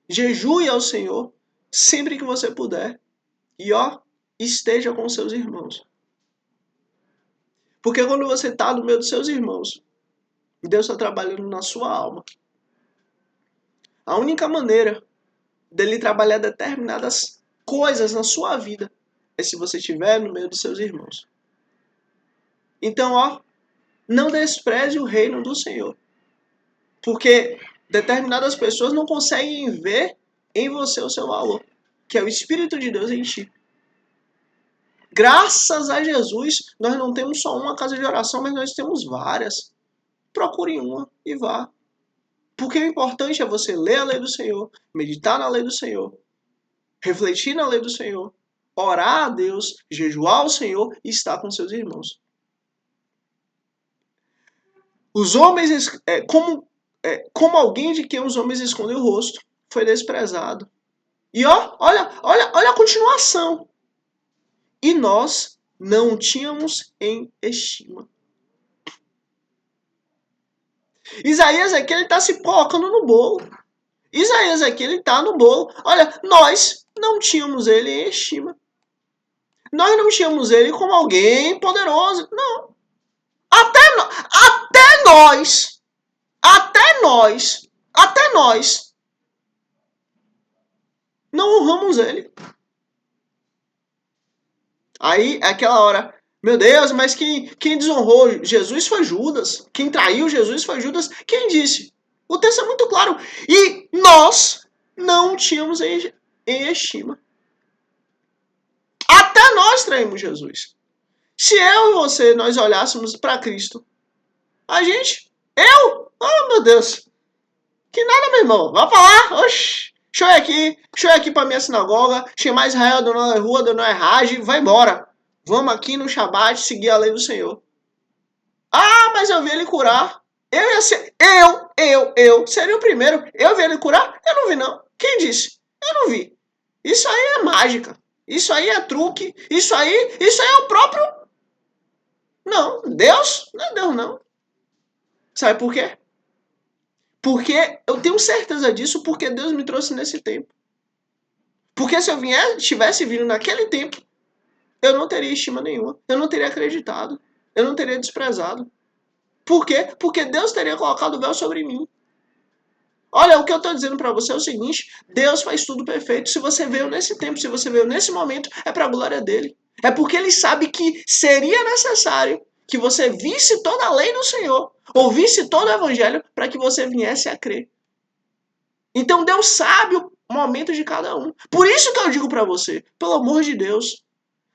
Jejue ao Senhor sempre que você puder. E ó, esteja com seus irmãos. Porque quando você está no meio dos seus irmãos, Deus está trabalhando na sua alma. A única maneira dele trabalhar determinadas coisas na sua vida é se você estiver no meio dos seus irmãos. Então, ó, não despreze o reino do Senhor. Porque determinadas pessoas não conseguem ver em você o seu valor, que é o Espírito de Deus em ti. Graças a Jesus, nós não temos só uma casa de oração, mas nós temos várias. Procure uma e vá. Porque o importante é você ler a lei do Senhor, meditar na lei do Senhor, refletir na lei do Senhor, orar a Deus, jejuar ao Senhor e estar com seus irmãos. Os homens, como alguém de quem os homens escondem o rosto, foi desprezado. E ó, olha a continuação. E nós não tínhamos em estima. Isaías aqui, ele está se colocando no bolo. Isaías aqui, ele está no bolo. Olha, nós não tínhamos ele em estima. Nós não tínhamos ele como alguém poderoso. Não. Até nós não honramos ele. Aí, aquela hora, meu Deus, mas quem desonrou Jesus foi Judas. Quem traiu Jesus foi Judas. Quem disse? O texto é muito claro. E nós não tínhamos em estima. Até nós traímos Jesus. Se eu e você, nós olhássemos para Cristo, oh meu Deus, que nada, meu irmão, vai pra lá, oxi, deixa eu ir aqui pra minha sinagoga, chamar Israel, Dona Rua, Dona Raj, vai embora. Vamos aqui no Shabat seguir a lei do Senhor. Ah, mas eu vi ele curar. Eu seria o primeiro. Eu vi ele curar? Eu não vi, não. Quem disse? Eu não vi. Isso aí é mágica. Isso aí é truque. Isso aí é o próprio. Não, Deus? Não é Deus, não. Sabe por quê? Porque eu tenho certeza disso porque Deus me trouxe nesse tempo. Porque se eu tivesse vindo naquele tempo, eu não teria estima nenhuma. Eu não teria acreditado. Eu não teria desprezado. Por quê? Porque Deus teria colocado o véu sobre mim. Olha, o que eu estou dizendo para você é o seguinte: Deus faz tudo perfeito. Se você veio nesse tempo, se você veio nesse momento, é para a glória dele. É porque ele sabe que seria necessário que você visse toda a lei do Senhor, ouvisse todo o evangelho, para que você viesse a crer. Então Deus sabe o momento de cada um. Por isso que eu digo para você, pelo amor de Deus,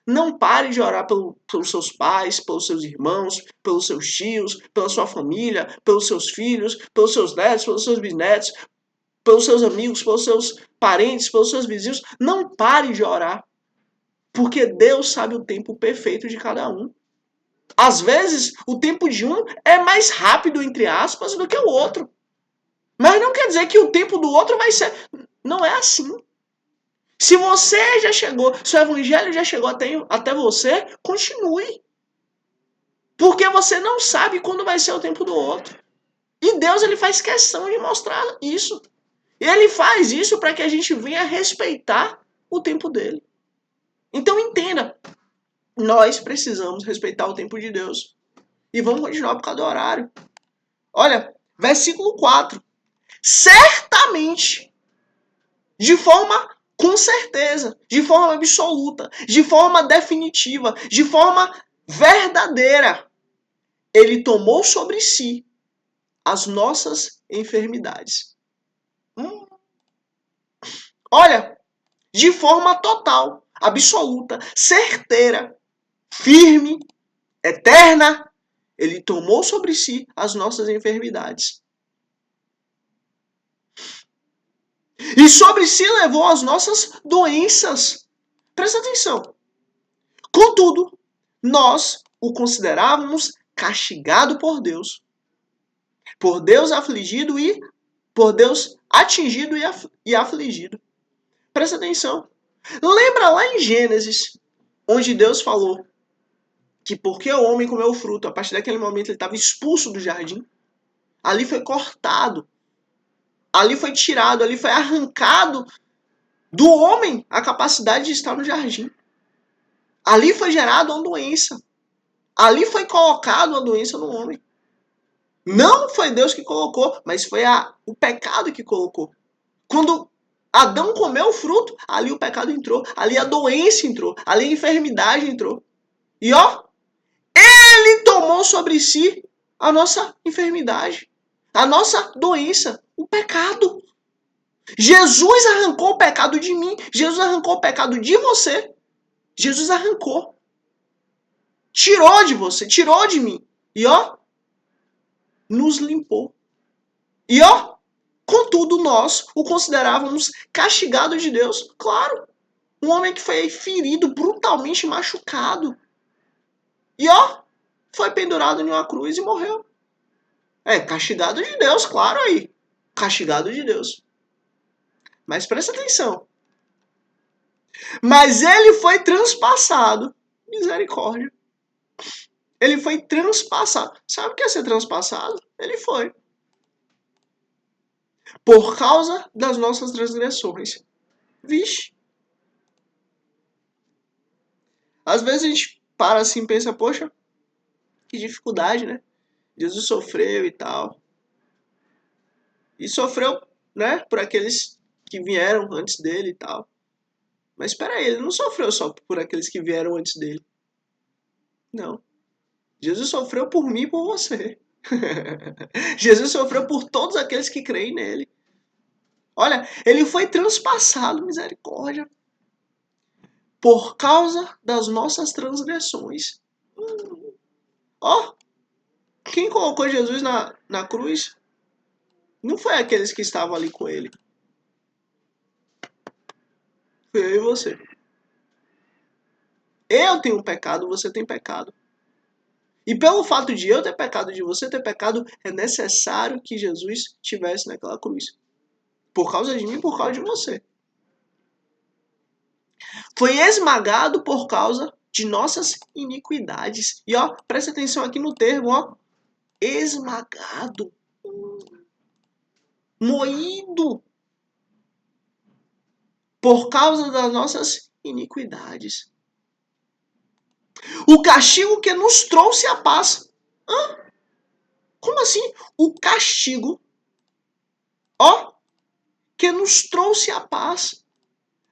não pare de orar pelos seus pais, pelos seus irmãos, pelos seus tios, pela sua família, pelos seus filhos, pelos seus netos, pelos seus bisnetos, pelos seus amigos, pelos seus parentes, pelos seus vizinhos. Não pare de orar, porque Deus sabe o tempo perfeito de cada um. Às vezes, o tempo de um é mais rápido, entre aspas, do que o outro. Mas não quer dizer que o tempo do outro vai ser. Não é assim. Se você já chegou, se o evangelho já chegou até você, continue. Porque você não sabe quando vai ser o tempo do outro. E Deus ele faz questão de mostrar isso. E ele faz isso para que a gente venha respeitar o tempo dele. Então entenda, nós precisamos respeitar o tempo de Deus. E vamos continuar por causa do horário. Olha, versículo 4. Certamente, com certeza, de forma absoluta, de forma definitiva, de forma verdadeira, ele tomou sobre si as nossas enfermidades. Olha, de forma total, absoluta, certeira, firme, eterna, ele tomou sobre si as nossas enfermidades. E sobre si levou as nossas doenças. Presta atenção. Contudo, nós o considerávamos castigado por Deus afligido e por Deus atingido e afligido. Presta atenção. Lembra lá em Gênesis, onde Deus falou que porque o homem comeu o fruto, a partir daquele momento ele estava expulso do jardim. Ali foi cortado. Ali foi tirado, ali foi arrancado do homem a capacidade de estar no jardim. Ali foi gerada uma doença. Ali foi colocada uma doença no homem. Não foi Deus que colocou, mas foi o pecado que colocou. Quando Adão comeu o fruto, ali o pecado entrou, ali a doença entrou, ali a enfermidade entrou. E ó, ele tomou sobre si a nossa enfermidade, a nossa doença, o pecado. Jesus arrancou o pecado de mim, Jesus arrancou o pecado de você. Jesus arrancou. Tirou de você, tirou de mim. E ó, nos limpou. E ó, contudo nós o considerávamos castigado de Deus. Claro, um homem que foi ferido, brutalmente machucado. E ó, foi pendurado em uma cruz e morreu. É, castigado de Deus, claro aí. Castigado de Deus. Mas presta atenção. Mas ele foi transpassado. Misericórdia. Ele foi transpassado. Sabe o que é ser transpassado? Ele foi. Por causa das nossas transgressões. Vixe. Às vezes a gente para assim e pensa, poxa, que dificuldade, né? Jesus sofreu e tal. E sofreu, né, por aqueles que vieram antes dele e tal. Mas espera aí, ele não sofreu só por aqueles que vieram antes dele. Não. Jesus sofreu por mim e por você. Jesus sofreu por todos aqueles que creem nele. Olha, ele foi transpassado, misericórdia, por causa das nossas transgressões. Ó, quem colocou Jesus na cruz não foi aqueles que estavam ali com ele. Foi eu e você. Eu tenho pecado, você tem pecado. E pelo fato de eu ter pecado, de você ter pecado, é necessário que Jesus estivesse naquela cruz. Por causa de mim, por causa de você. Foi esmagado por causa de nossas iniquidades. E ó, presta atenção aqui no termo, ó. Esmagado. Moído. Por causa das nossas iniquidades. O castigo que nos trouxe a paz. Hã? Como assim? O castigo, ó, que nos trouxe a paz.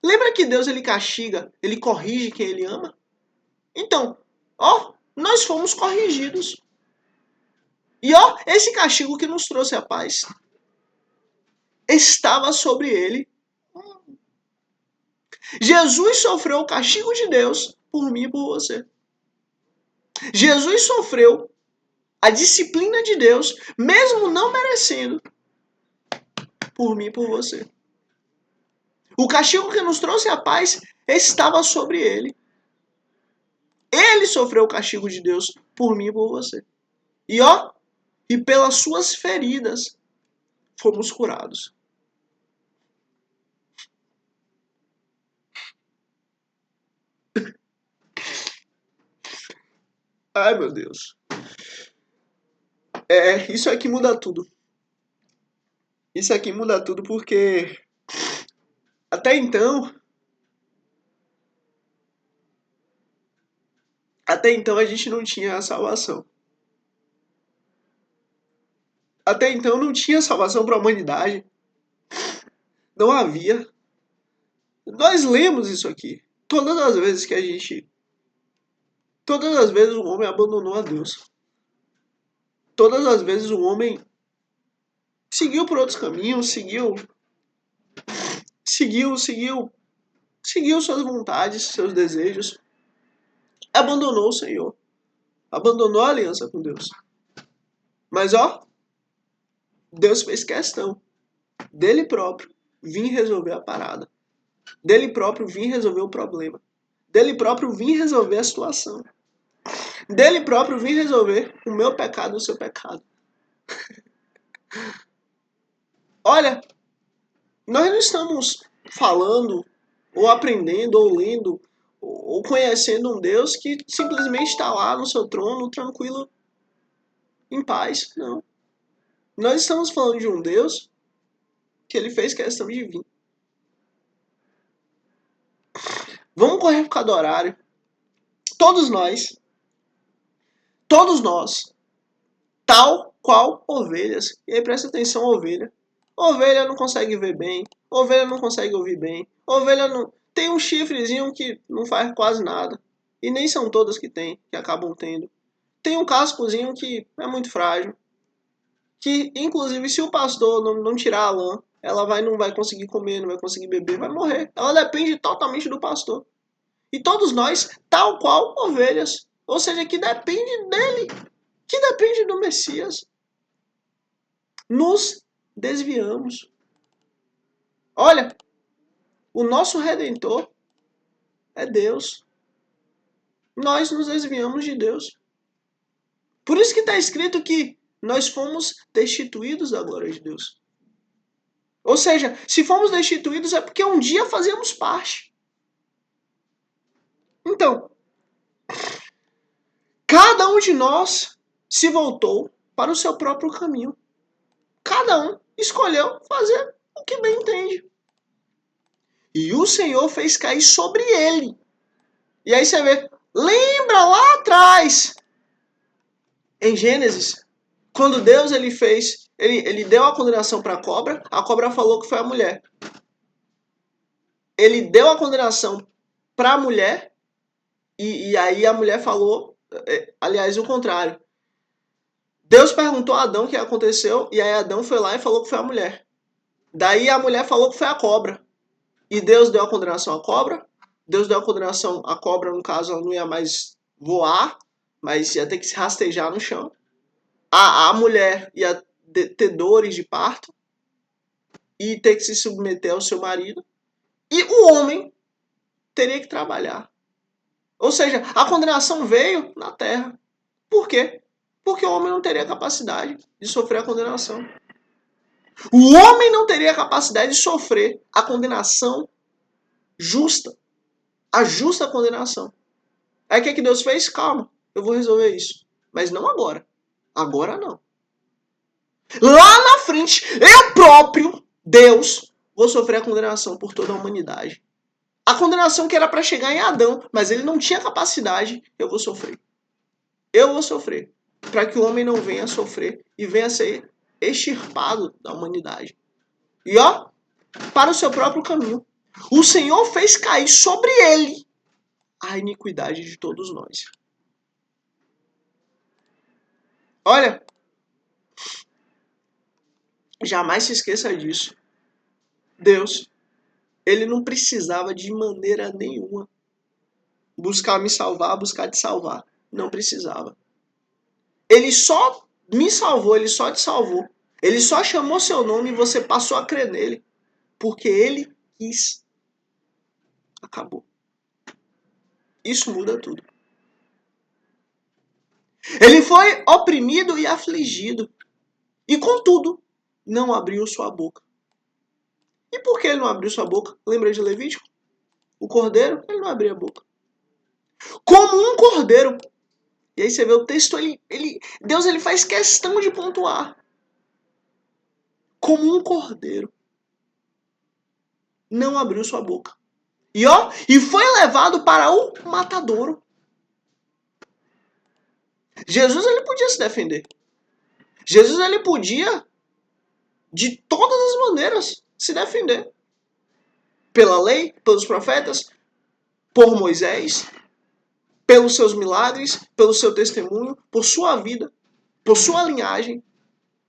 Lembra que Deus, ele castiga, ele corrige quem ele ama? Então, ó, nós fomos corrigidos. E ó, esse castigo que nos trouxe a paz estava sobre ele. Jesus sofreu o castigo de Deus por mim e por você. Jesus sofreu a disciplina de Deus, mesmo não merecendo, por mim e por você. O castigo que nos trouxe a paz estava sobre ele. Ele sofreu o castigo de Deus por mim e por você. E ó, e pelas suas feridas fomos curados. Ai, meu Deus. Isso aqui muda tudo. Isso aqui muda tudo porque até então a gente não tinha a salvação. Até então não tinha salvação para a humanidade. Não havia. Nós lemos isso aqui. Todas as vezes o homem abandonou a Deus. Todas as vezes o homem seguiu por outros caminhos, seguiu suas vontades, seus desejos. Abandonou o Senhor. Abandonou a aliança com Deus. Mas ó, Deus fez questão dele próprio vir resolver a parada. Dele próprio vir resolver o problema. Dele próprio vir resolver a situação. Dele próprio vir resolver o meu pecado e o seu pecado. Olha, nós não estamos falando, ou aprendendo, ou lendo, ou conhecendo um Deus que simplesmente está lá no seu trono, tranquilo, em paz. Não. Nós estamos falando de um Deus que ele fez questão de vir. Vamos correr por causa do horário. Todos nós, tal qual ovelhas. E aí presta atenção, ovelha. Ovelha não consegue ver bem. Ovelha não consegue ouvir bem. Ovelha não tem um chifrezinho que não faz quase nada. E nem são todas que tem, que acabam tendo. Tem um cascozinho que é muito frágil. Que, inclusive, se o pastor não tirar a lã, ela não vai conseguir comer, não vai conseguir beber, vai morrer. Ela depende totalmente do pastor. E todos nós, tal qual ovelhas. Ou seja, que depende dele. Que depende do Messias. Nos desviamos. Olha, o nosso Redentor é Deus. Nós nos desviamos de Deus. Por isso que está escrito que nós fomos destituídos da glória de Deus. Ou seja, se fomos destituídos é porque um dia fazíamos parte. Então, cada um de nós se voltou para o seu próprio caminho. Cada um escolheu fazer o que bem entende. E o Senhor fez cair sobre ele. E aí você vê, lembra lá atrás, em Gênesis, quando Deus ele deu a condenação para a cobra falou que foi a mulher. Ele deu a condenação para a mulher, e aí a mulher falou, aliás, o contrário. Deus perguntou a Adão o que aconteceu, e aí Adão foi lá e falou que foi a mulher. Daí a mulher falou que foi a cobra. E Deus deu a condenação à cobra. Deus deu a condenação à cobra, no caso, ela não ia mais voar, mas ia ter que se rastejar no chão. A mulher ia ter dores de parto e ter que se submeter ao seu marido. E o homem teria que trabalhar. Ou seja, a condenação veio na terra. Por quê? Porque o homem não teria capacidade de sofrer a condenação. O homem não teria capacidade de sofrer a condenação justa. A justa condenação. Aí o que Deus fez? Calma, eu vou resolver isso. Mas não agora. Agora não. Lá na frente, eu próprio, Deus, vou sofrer a condenação por toda a humanidade. A condenação que era para chegar em Adão, mas ele não tinha capacidade, eu vou sofrer. Eu vou sofrer. Para que o homem não venha sofrer e venha ser extirpado da humanidade. E ó, para o seu próprio caminho. O Senhor fez cair sobre ele a iniquidade de todos nós. Olha, jamais se esqueça disso. Deus, ele não precisava de maneira nenhuma buscar me salvar, buscar te salvar. Não precisava. Ele só me salvou, ele só te salvou. Ele só chamou seu nome e você passou a crer nele. Porque ele quis. Acabou. Isso muda tudo. Ele foi oprimido e afligido. E contudo, não abriu sua boca. E por que ele não abriu sua boca? Lembra de Levítico? O cordeiro, ele não abria a boca. Como um cordeiro. E aí você vê o texto, Deus ele faz questão de pontuar. Como um cordeiro. Não abriu sua boca. E foi levado para o matadouro. Jesus ele podia se defender. Jesus ele podia, de todas as maneiras, se defender. Pela lei, pelos profetas, por Moisés, pelos seus milagres, pelo seu testemunho, por sua vida, por sua linhagem,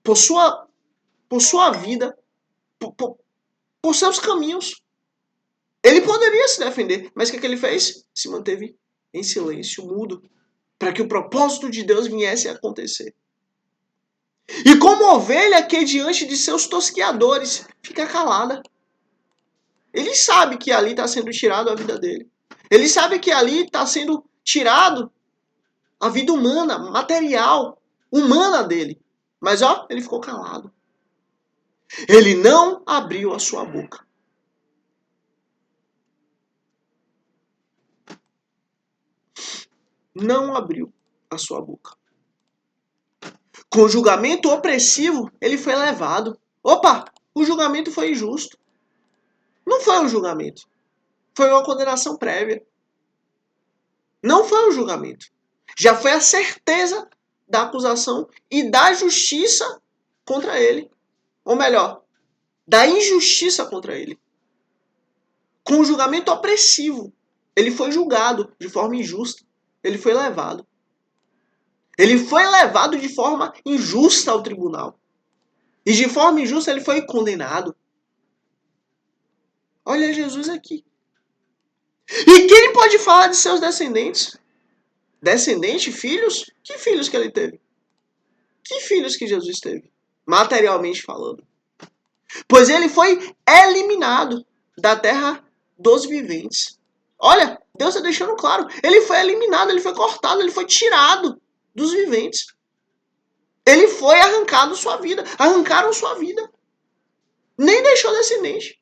por sua vida, por seus caminhos. Ele poderia se defender, mas o que ele fez? Se manteve em silêncio, mudo, para que o propósito de Deus viesse a acontecer. E como ovelha que diante de seus tosqueadores fica calada. Ele sabe que ali está sendo tirado a vida dele. Ele sabe que ali está sendo tirado a vida humana, material, humana dele. Mas ele ficou calado. Ele não abriu a sua boca. Não abriu a sua boca. Com julgamento opressivo, ele foi levado. Opa, o julgamento foi injusto. Não foi um julgamento. Foi uma condenação prévia. Não foi um julgamento. Já foi a certeza da acusação e da justiça contra ele. Ou melhor, da injustiça contra ele. Com um julgamento opressivo. Ele foi julgado de forma injusta. Ele foi levado. Ele foi levado de forma injusta ao tribunal. E de forma injusta ele foi condenado. Olha Jesus aqui. E quem pode falar de seus descendentes? Descendente, filhos? Que filhos que ele teve? Que filhos que Jesus teve? Materialmente falando. Pois ele foi eliminado da terra dos viventes. Olha, Deus está deixando claro. Ele foi eliminado, ele foi cortado, ele foi tirado dos viventes. Ele foi arrancado sua vida. Arrancaram sua vida. Nem deixou descendente.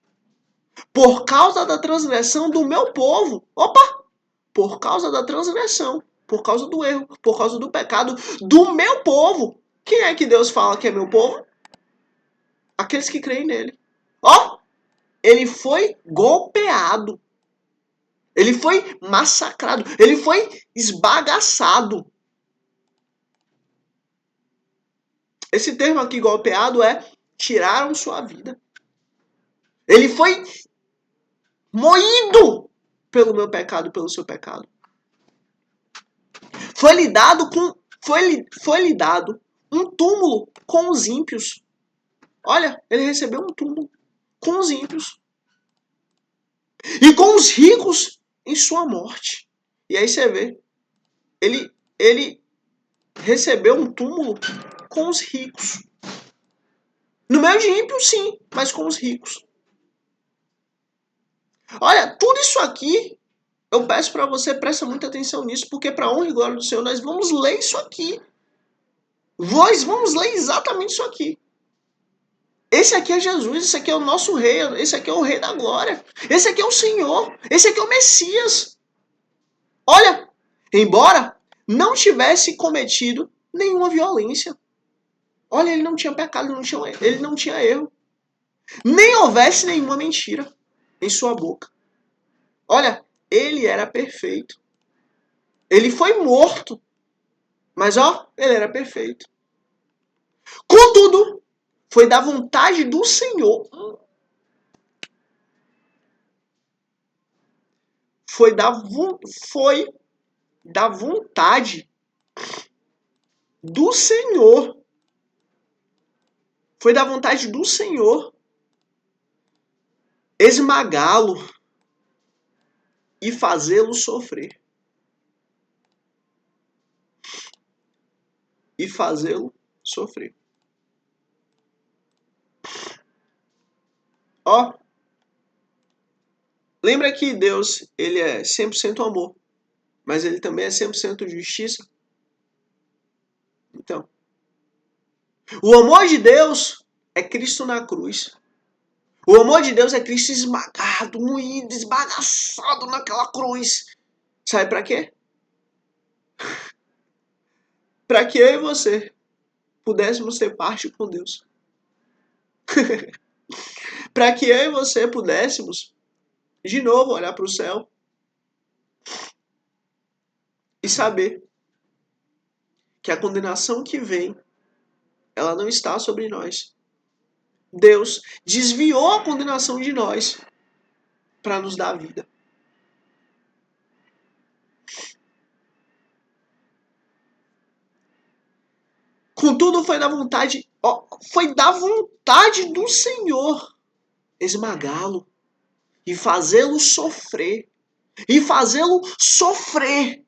Por causa da transgressão do meu povo. Opa! Por causa da transgressão. Por causa do erro. Por causa do pecado do meu povo. Quem é que Deus fala que é meu povo? Aqueles que creem nele. Ele foi golpeado. Ele foi massacrado. Ele foi esbagaçado. Esse termo aqui, golpeado, tiraram sua vida. Ele foi moído pelo meu pecado, pelo seu pecado. Foi-lhe dado um túmulo com os ímpios. Olha, ele recebeu um túmulo com os ímpios. E com os ricos em sua morte. E aí você vê, ele recebeu um túmulo com os ricos. No meio de ímpios, sim, mas com os ricos. Olha, tudo isso aqui, eu peço para você, presta muita atenção nisso, porque para honra e glória do Senhor, nós vamos ler isso aqui. Nós vamos ler exatamente isso aqui. Esse aqui é Jesus, esse aqui é o nosso rei, esse aqui é o rei da glória. Esse aqui é o Senhor, esse aqui é o Messias. Olha, embora não tivesse cometido nenhuma violência. Olha, ele não tinha pecado, ele não tinha erro. Nem houvesse nenhuma mentira em sua boca. Olha, ele era perfeito. Ele foi morto, mas ele era perfeito. Contudo, foi da vontade do Senhor. Foi da vontade do Senhor. Foi da vontade do Senhor esmagá-lo e fazê-lo sofrer. E fazê-lo sofrer. Lembra que Deus, ele é 100% amor, mas ele também é 100% justiça? Então, o amor de Deus é Cristo na cruz. O amor de Deus é Cristo esmagado, moído, esbagaçado naquela cruz. Sabe para quê? Para que eu e você pudéssemos ter parte com Deus. Para que eu e você pudéssemos, de novo, olhar para o céu e saber que a condenação que vem, ela não está sobre nós. Deus desviou a condenação de nós para nos dar a vida. Contudo, foi da vontade do Senhor esmagá-lo e fazê-lo sofrer. E fazê-lo sofrer.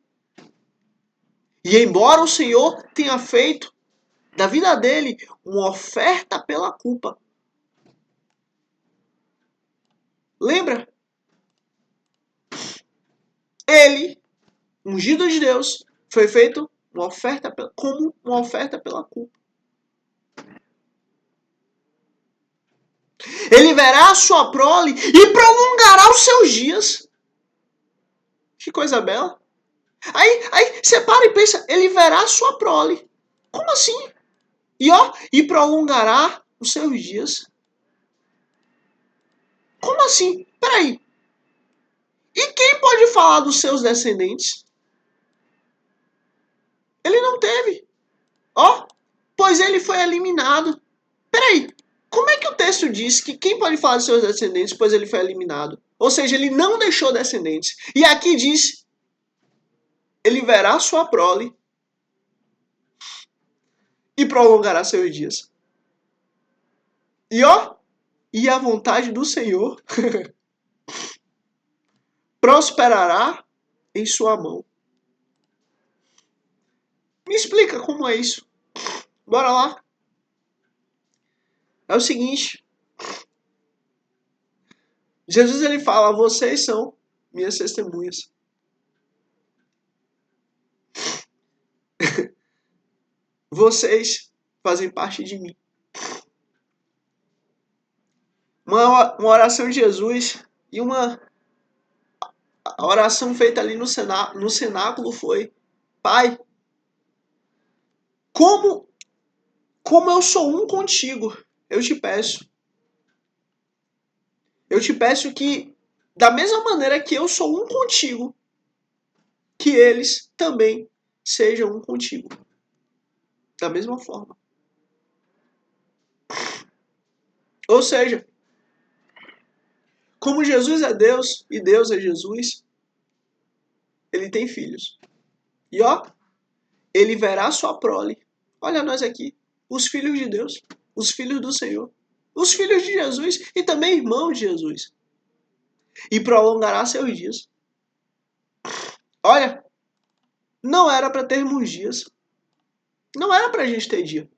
E embora o Senhor tenha feito da vida dele uma oferta pela culpa. Lembra? Ele, ungido de Deus, foi feito como uma oferta pela culpa. Ele verá a sua prole e prolongará os seus dias. Que coisa bela. Aí você para e pensa, ele verá a sua prole. Como assim? E prolongará os seus dias. Como assim? Peraí. E quem pode falar dos seus descendentes? Ele não teve. Pois ele foi eliminado. Peraí. Como é que o texto diz que quem pode falar dos seus descendentes, pois ele foi eliminado? Ou seja, ele não deixou descendentes. E aqui diz, ele verá sua prole e prolongará seus dias. E a vontade do Senhor prosperará em sua mão. Me explica como é isso. Bora lá. É o seguinte. Jesus ele fala, vocês são minhas testemunhas. Vocês fazem parte de mim. Uma oração de Jesus e a oração feita ali no cenáculo foi: Pai, como eu sou um contigo, eu te peço que, da mesma maneira que eu sou um contigo, que eles também sejam um contigo. Da mesma forma. Ou seja, como Jesus é Deus e Deus é Jesus, ele tem filhos. E ele verá sua prole. Olha nós aqui, os filhos de Deus, os filhos do Senhor, os filhos de Jesus e também irmãos de Jesus. E prolongará seus dias. Olha, não era para termos dias. Não era para a gente ter dia.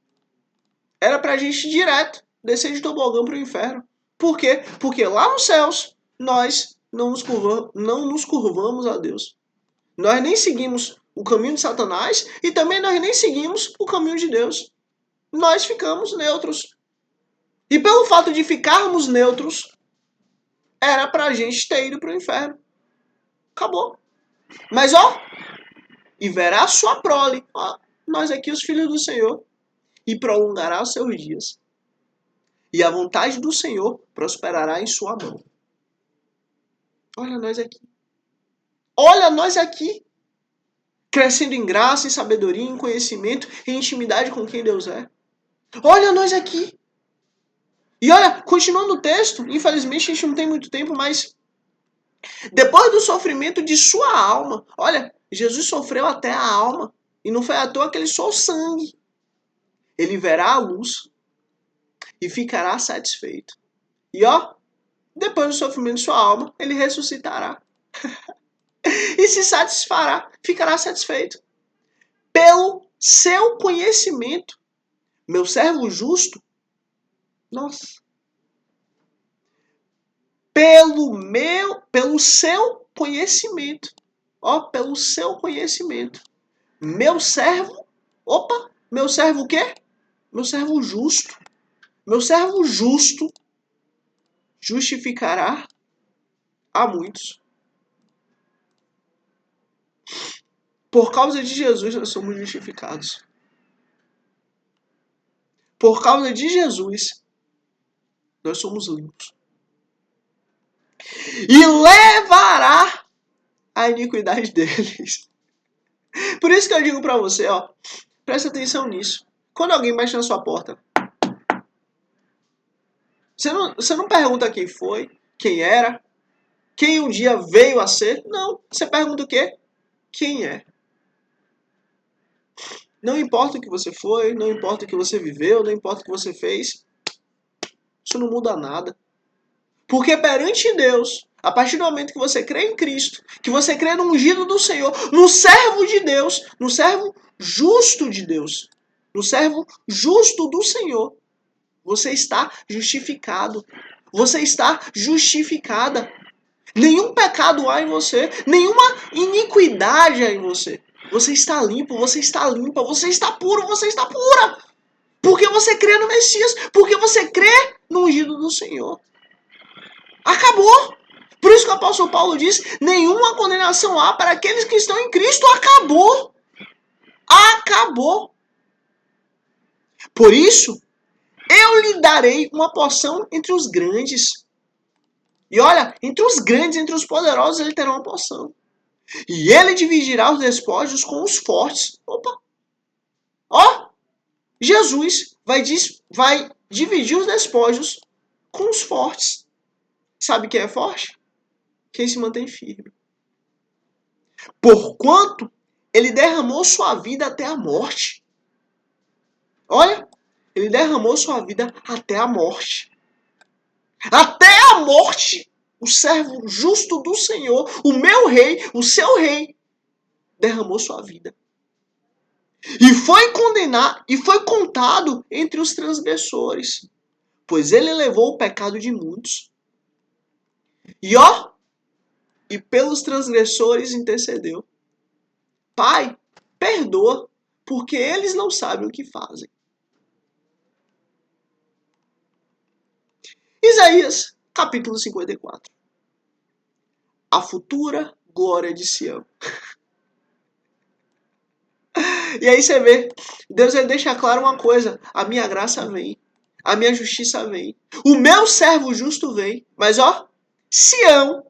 Era para a gente ir direto, descer de tobogã para o inferno. Por quê? Porque lá nos céus, nós não nos curvamos a Deus. Nós nem seguimos o caminho de Satanás e também nós nem seguimos o caminho de Deus. Nós ficamos neutros. E pelo fato de ficarmos neutros, era pra gente ter ido pro inferno. Acabou. Mas e verá a sua prole, nós aqui os filhos do Senhor, e prolongará os seus dias. E a vontade do Senhor prosperará em sua mão. Olha nós aqui. Olha nós aqui. Crescendo em graça, em sabedoria, em conhecimento, em intimidade com quem Deus é. Olha nós aqui. E olha, continuando o texto, infelizmente a gente não tem muito tempo, mas depois do sofrimento de sua alma, olha, Jesus sofreu até a alma. E não foi à toa que ele soou sangue. Ele verá a luz e ficará satisfeito. E depois do sofrimento de sua alma, ele ressuscitará. E se satisfará, ficará satisfeito. Pelo seu conhecimento, meu servo justo, nossa, pelo seu conhecimento, pelo seu conhecimento, meu servo o quê? Meu servo justo. Meu servo justo justificará a muitos. Por causa de Jesus nós somos justificados. Por causa de Jesus nós somos limpos. E levará a iniquidade deles. Por isso que eu digo pra você, presta atenção nisso. Quando alguém bate na sua porta, você não pergunta quem foi, quem era, quem um dia veio a ser. Não, você pergunta o quê? Quem é? Não importa o que você foi, não importa o que você viveu, não importa o que você fez. Isso não muda nada. Porque perante Deus, a partir do momento que você crê em Cristo, que você crê no ungido do Senhor, no servo de Deus, no servo justo de Deus, no servo justo do Senhor, você está justificado. Você está justificada. Nenhum pecado há em você, nenhuma iniquidade há em você. Você está limpo, você está limpa, você está puro, você está pura. Porque você crê no Messias, porque você crê no ungido do Senhor. Acabou. Por isso que o apóstolo Paulo diz, nenhuma condenação há para aqueles que estão em Cristo. Acabou. Acabou. Por isso, eu lhe darei uma porção entre os grandes. E olha, entre os grandes, entre os poderosos, ele terá uma porção. E ele dividirá os despojos com os fortes. Jesus vai dividir os despojos com os fortes. Sabe quem é forte? Quem se mantém firme. Porquanto ele derramou sua vida até a morte. Olha, ele derramou sua vida até a morte. Até a morte, o servo justo do Senhor, o meu rei, o seu rei, derramou sua vida. E foi contado entre os transgressores, pois ele levou o pecado de muitos. E pelos transgressores intercedeu. Pai, perdoa, porque eles não sabem o que fazem. Isaías, capítulo 54. A futura glória de Sião. E aí você vê, Deus ele deixa claro uma coisa, a minha graça vem, a minha justiça vem, o meu servo justo vem, mas Sião,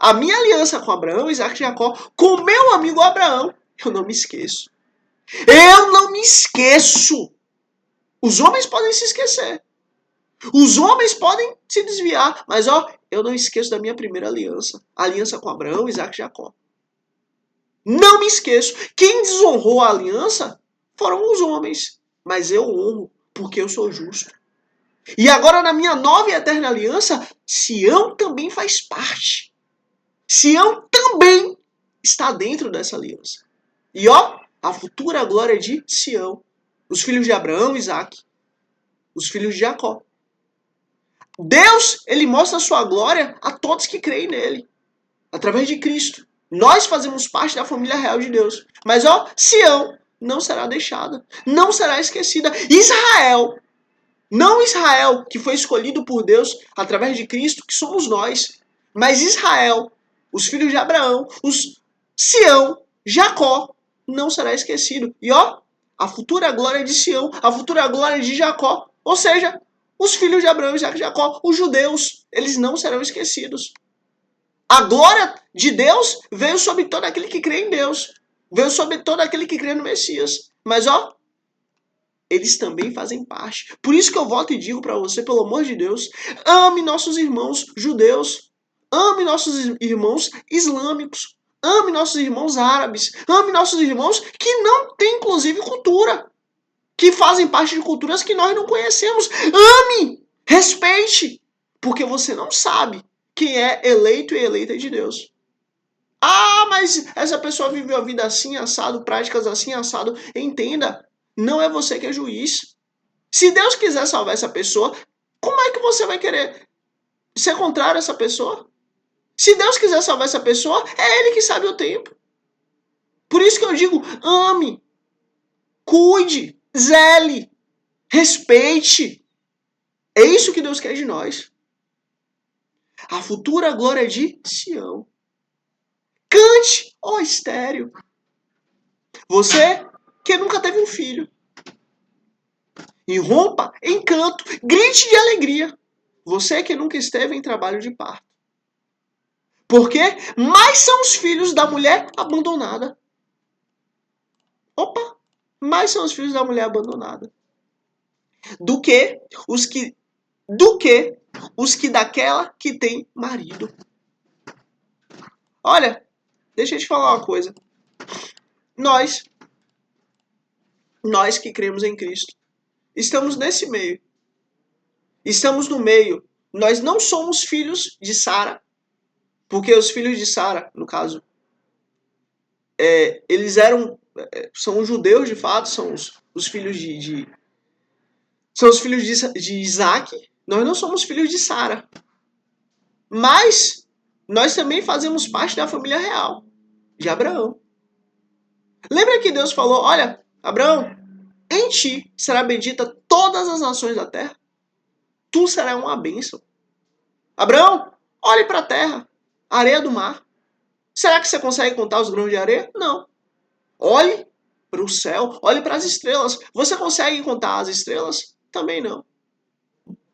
a minha aliança com Abraão, Isaac e Jacó, com o meu amigo Abraão, eu não me esqueço. Eu não me esqueço. Os homens podem se esquecer. Os homens podem se desviar, mas eu não esqueço da minha primeira aliança. A aliança com Abraão, Isaac e Jacó. Não me esqueço. Quem desonrou a aliança foram os homens. Mas eu honro, porque eu sou justo. E agora na minha nova e eterna aliança, Sião também faz parte. Sião também está dentro dessa aliança. E a futura glória de Sião. Os filhos de Abraão, Isaac. Os filhos de Jacó. Deus, ele mostra a sua glória a todos que creem nele. Através de Cristo. Nós fazemos parte da família real de Deus. Mas Sião não será deixada. Não será esquecida. Israel Não Israel, que foi escolhido por Deus através de Cristo, que somos nós. Mas Israel, os filhos de Abraão, os Sião, Jacó, não será esquecido. E ó, a futura glória de Sião, a futura glória de Jacó, ou seja, os filhos de Abraão, Isaac e Jacó, os judeus, eles não serão esquecidos. A glória de Deus veio sobre todo aquele que crê em Deus. Veio sobre todo aquele que crê no Messias. Mas ó, eles também fazem parte. Por isso que eu volto e digo para você, pelo amor de Deus, ame nossos irmãos judeus. Ame nossos irmãos islâmicos. Ame nossos irmãos árabes. Ame nossos irmãos que não têm, inclusive, cultura. Que fazem parte de culturas que nós não conhecemos. Ame! Respeite! Porque você não sabe quem é eleito e eleita de Deus. Ah, mas essa pessoa viveu a vida assim, assado, práticas assim, assado. Entenda, não é você que é juiz. Se Deus quiser salvar essa pessoa, como é que você vai querer ser contrário a essa pessoa? Se Deus quiser salvar essa pessoa, é Ele que sabe o tempo. Por isso que eu digo, ame, cuide, zele, respeite. É isso que Deus quer de nós. A futura glória de Sião. Cante, ó estéreo. Você que nunca teve um filho. Irrompa em canto, grite de alegria. Você que nunca esteve em trabalho de parto. Porque mais são os filhos da mulher abandonada. Opa! Mais são os filhos da mulher abandonada. Do que os que daquela que tem marido. Olha, deixa eu te falar uma coisa. Nós que cremos em Cristo, estamos nesse meio. Estamos no meio. Nós não somos filhos de Sara, porque os filhos de Sara, no caso, eles são os judeus de fato, são os filhos são os filhos de Isaac. Nós não somos filhos de Sara. Mas nós também fazemos parte da família real, de Abraão. Lembra que Deus falou, olha, Abraão, em ti será bendita todas as nações da terra. Tu serás uma bênção. Abraão, olhe para a terra, a areia do mar. Será que você consegue contar os grãos de areia? Não. Olhe para o céu, olhe para as estrelas. Você consegue contar as estrelas? Também não.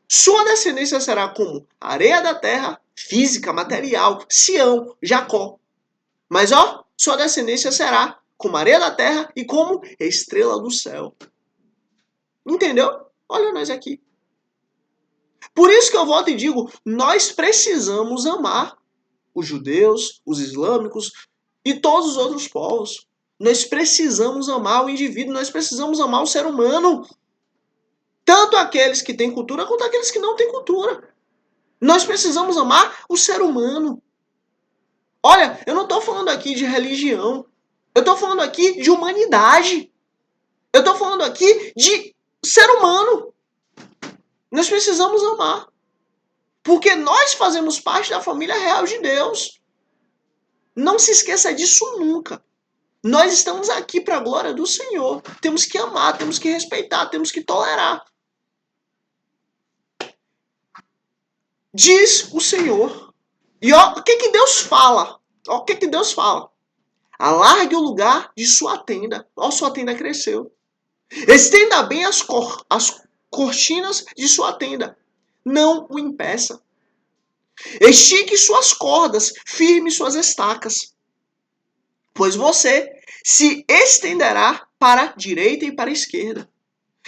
Sua descendência será como areia da terra, física, material, Sião, Jacó. Mas ó, sua descendência será como areia da terra e como estrela do céu. Entendeu? Olha nós aqui. Por isso que eu volto e digo, nós precisamos amar os judeus, os islâmicos e todos os outros povos. Nós precisamos amar o indivíduo, nós precisamos amar o ser humano. Tanto aqueles que têm cultura quanto aqueles que não têm cultura. Nós precisamos amar o ser humano. Olha, eu não estou falando aqui de religião. Eu estou falando aqui de humanidade. Eu estou falando aqui de ser humano. Nós precisamos amar. Porque nós fazemos parte da família real de Deus. Não se esqueça disso nunca. Nós estamos aqui para a glória do Senhor. Temos que amar, temos que respeitar, temos que tolerar. Diz o Senhor. E ó, o que Deus fala? Ó, o que Deus fala? Alargue o lugar de sua tenda. Ó, sua tenda cresceu. Estenda bem as cortinas de sua tenda. Não o impeça. Estique suas cordas, firme suas estacas. Pois você se estenderá para a direita e para a esquerda.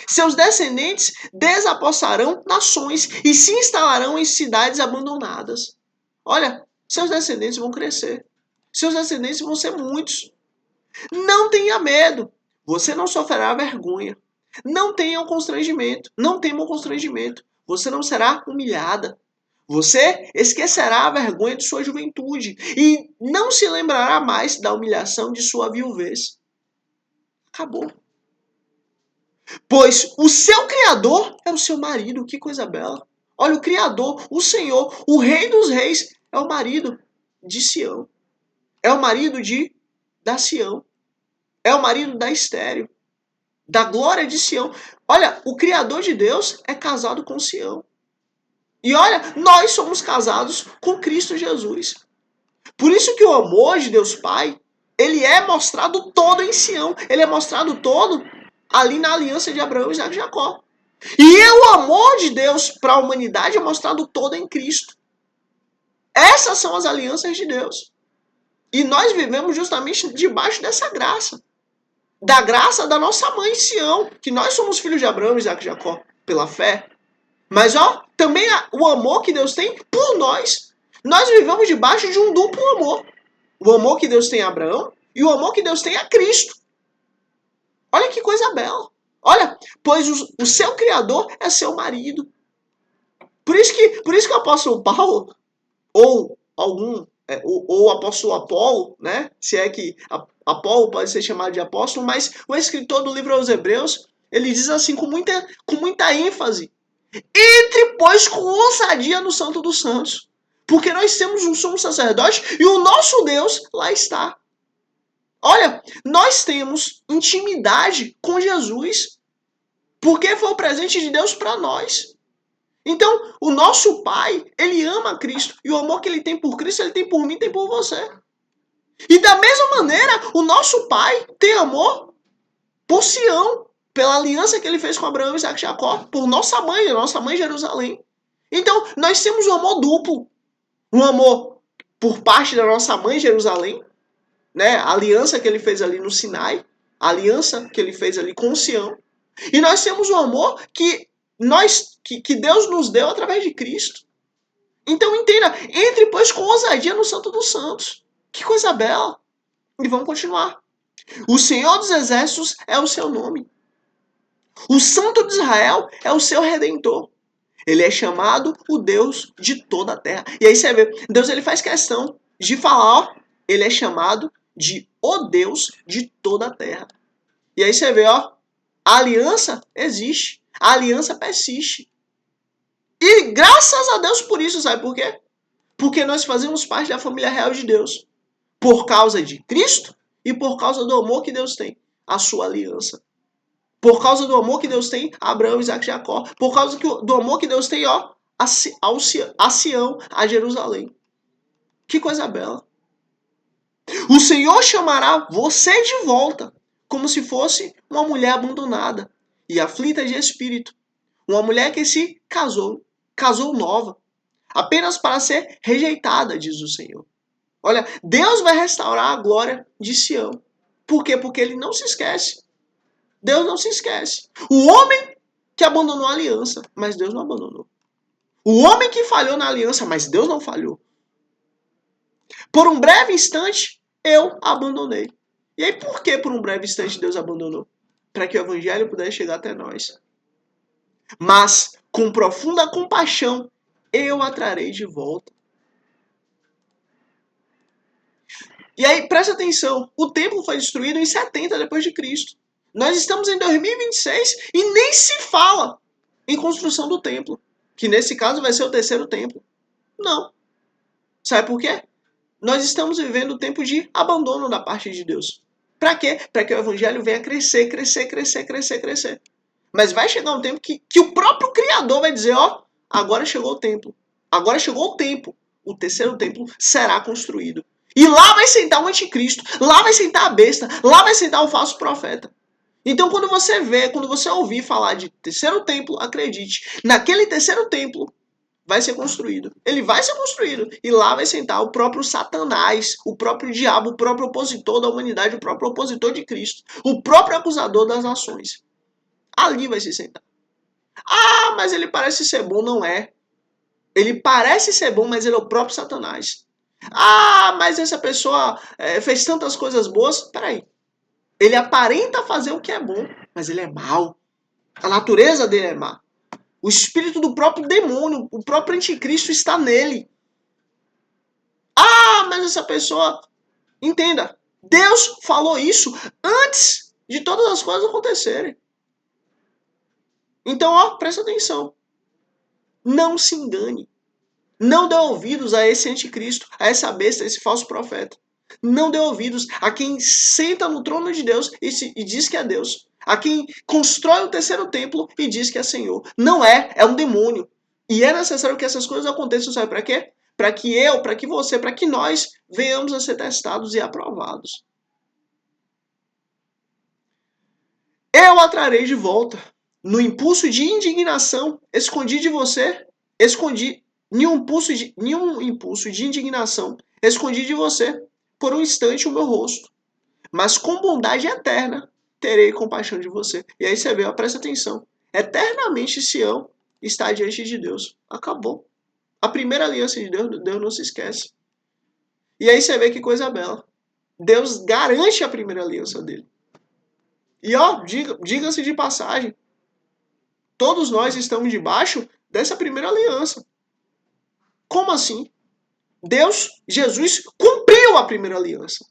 Seus descendentes desapossarão nações e se instalarão em cidades abandonadas. Olha, seus descendentes vão crescer. Seus descendentes vão ser muitos. Não tenha medo. Você não sofrerá vergonha. Não tenha constrangimento. Não tema o constrangimento. Você não será humilhada. Você esquecerá a vergonha de sua juventude e não se lembrará mais da humilhação de sua viuvez. Acabou. Pois o seu Criador é o seu marido. Que coisa bela. Olha, o Criador, o Senhor, o Rei dos Reis, é o marido de Sião. É o marido da Sião. É o marido da estéreo. Da glória de Sião. Olha, o Criador de Deus é casado com Sião. E olha, nós somos casados com Cristo Jesus. Por isso que o amor de Deus Pai, ele é mostrado todo em Sião. Ele é mostrado todo ali na aliança de Abraão, Isaac e Jacó. E o amor de Deus para a humanidade é mostrado todo em Cristo. Essas são as alianças de Deus. E nós vivemos justamente debaixo dessa graça. Da graça da nossa mãe Sião, que nós somos filhos de Abraão, Isaac e Jacó, pela fé. Mas ó, também o amor que Deus tem por nós. Nós vivemos debaixo de um duplo amor. O amor que Deus tem a Abraão e o amor que Deus tem a Cristo. Olha que coisa bela. Olha, pois o seu Criador é seu marido. Por isso que o apóstolo Paulo, ou o apóstolo Apolo, né? Se é que Apolo pode ser chamado de apóstolo, mas o escritor do livro aos Hebreus, ele diz assim com muita ênfase: entre, pois, com ousadia no Santo dos Santos, porque nós temos um sumo sacerdote e o nosso Deus lá está. Olha, nós temos intimidade com Jesus, porque foi o presente de Deus para nós. Então, o nosso Pai, ele ama Cristo. E o amor que ele tem por Cristo, ele tem por mim, tem por você. E da mesma maneira, o nosso Pai tem amor por Sião, pela aliança que ele fez com Abraão, Isaac e Jacó, por nossa mãe Jerusalém. Então, nós temos um amor duplo. Um amor por parte da nossa mãe Jerusalém, né? A aliança que ele fez ali no Sinai, a aliança que ele fez ali com Sião. E nós temos um amor que Deus nos deu através de Cristo. Então entenda, entre pois com ousadia no Santo dos Santos. Que coisa bela. E vamos continuar. O Senhor dos Exércitos é o seu nome. O Santo de Israel é o seu Redentor. Ele é chamado o Deus de toda a terra. E aí você vê, Deus ele faz questão de falar, ó, ele é chamado de o Deus de toda a terra. E aí você vê, ó, a aliança existe. A aliança persiste. E graças a Deus por isso, sabe por quê? Porque nós fazemos parte da família real de Deus. Por causa de Cristo e por causa do amor que Deus tem, a sua aliança. Por causa do amor que Deus tem a Abraão, Isaac e Jacó. Por causa do amor que Deus tem, ó, a Sião, a Jerusalém. Que coisa bela. O Senhor chamará você de volta, como se fosse uma mulher abandonada e aflita de espírito. Uma mulher que se casou nova, apenas para ser rejeitada, diz o Senhor. Olha, Deus vai restaurar a glória de Sião. Por quê? Porque ele não se esquece. Deus não se esquece. O homem que abandonou a aliança, mas Deus não abandonou. O homem que falhou na aliança, mas Deus não falhou. Por um breve instante, eu abandonei. E aí, por que por um breve instante Deus abandonou? Para que o evangelho pudesse chegar até nós. Mas, com profunda compaixão, eu a trarei de volta. E aí, presta atenção, o templo foi destruído em 70 depois de Cristo. Nós estamos em 2026 e nem se fala em construção do templo, que nesse caso vai ser o terceiro templo. Não. Sabe por quê? Nós estamos vivendo um tempo de abandono da parte de Deus. Para quê? Para que o evangelho venha crescer, crescer, crescer, crescer, crescer. Mas vai chegar um tempo que o próprio Criador vai dizer, ó, agora chegou o templo. Agora chegou o tempo. O terceiro templo será construído. E lá vai sentar o anticristo, lá vai sentar a besta, lá vai sentar o falso profeta. Então quando você ouvir falar de terceiro templo, acredite, naquele terceiro templo vai ser construído. Ele vai ser construído. E lá vai sentar o próprio Satanás, o próprio diabo, o próprio opositor da humanidade, o próprio opositor de Cristo, o próprio acusador das nações. Ali vai se sentar. Ah, mas ele parece ser bom. Não é. Ele parece ser bom, mas ele é o próprio Satanás. Ah, mas essa pessoa fez tantas coisas boas. Peraí. Ele aparenta fazer o que é bom, mas ele é mau. A natureza dele é má. O espírito do próprio demônio, o próprio anticristo está nele. Ah, mas essa pessoa... Entenda, Deus falou isso antes de todas as coisas acontecerem. Então, ó, presta atenção. Não se engane. Não dê ouvidos a esse anticristo, a essa besta, a esse falso profeta. Não dê ouvidos a quem senta no trono de Deus e diz que é Deus. a quem constrói o terceiro templo e diz que é Senhor. Não é, é um demônio. E é necessário que essas coisas aconteçam, sabe para quê? Para que eu, para que você, para que nós venhamos a ser testados e aprovados. Eu a trarei de volta. No impulso de indignação, escondi de você, escondi nenhum impulso de indignação, escondi de você por um instante o meu rosto. Mas com bondade eterna terei compaixão de você. E aí você vê, ó, presta atenção. Eternamente Sião está diante de Deus. Acabou. A primeira aliança de Deus, Deus não se esquece. E aí você vê que coisa bela. Deus garante a primeira aliança dele. E ó, diga-se de passagem, todos nós estamos debaixo dessa primeira aliança. Como assim? Jesus cumpriu a primeira aliança.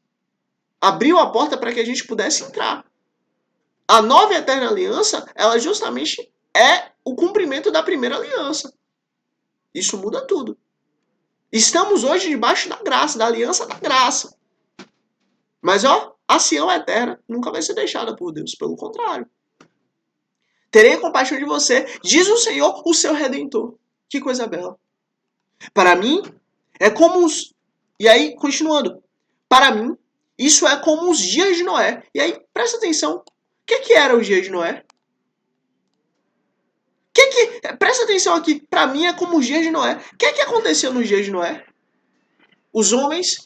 Abriu a porta para que a gente pudesse entrar. A nova e eterna aliança, ela justamente é o cumprimento da primeira aliança. Isso muda tudo. Estamos hoje debaixo da graça, da aliança da graça. Mas ó, a Sião eterna nunca vai ser deixada por Deus, pelo contrário. Terei compaixão de você, diz o Senhor, o seu Redentor. Que coisa bela. Para mim, é como os... E aí, continuando. Para mim, isso é como os dias de Noé. E aí, presta atenção. O que era o dia de Noé? Presta atenção aqui. Para mim, é como os dias de Noé. O que aconteceu nos dias de Noé? Os homens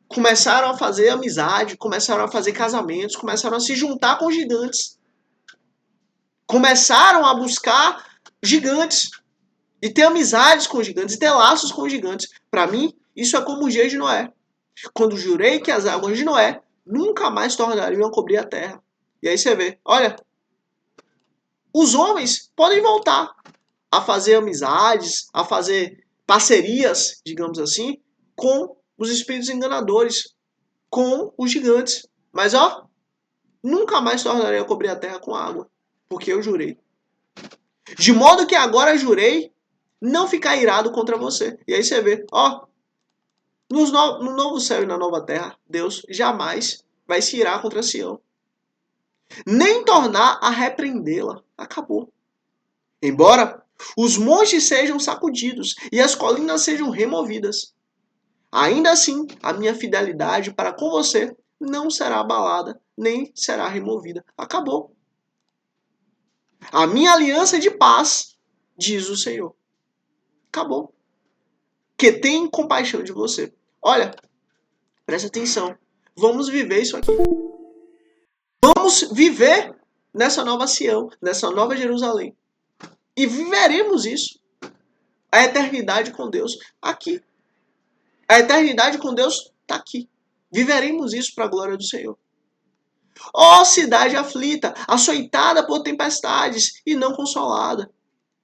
começaram a fazer amizade, começaram a fazer casamentos, começaram a se juntar com gigantes. Começaram a buscar gigantes. E ter amizades com gigantes, e ter laços com gigantes. Para mim, isso é como os dias de Noé. Quando jurei que as águas de Noé nunca mais tornariam a cobrir a terra. E aí você vê, olha, os homens podem voltar a fazer amizades, a fazer parcerias, digamos assim, com os espíritos enganadores, com os gigantes. Mas ó, nunca mais tornarei a cobrir a terra com água, porque eu jurei. De modo que agora jurei não ficar irado contra você. E aí você vê, ó, no novo céu e na nova terra, Deus jamais vai se irar contra Sião. Nem tornar a repreendê-la. Acabou. Embora os montes sejam sacudidos e as colinas sejam removidas, ainda assim a minha fidelidade para com você não será abalada, nem será removida. Acabou. A minha aliança de paz, diz o Senhor. Acabou. Que tem compaixão de você. Olha, presta atenção. Vamos viver isso aqui. Vamos viver nessa nova Sião, nessa nova Jerusalém. E viveremos isso. A eternidade com Deus aqui. A eternidade com Deus está aqui. Viveremos isso para a glória do Senhor. Ó cidade aflita, açoitada por tempestades e não consolada.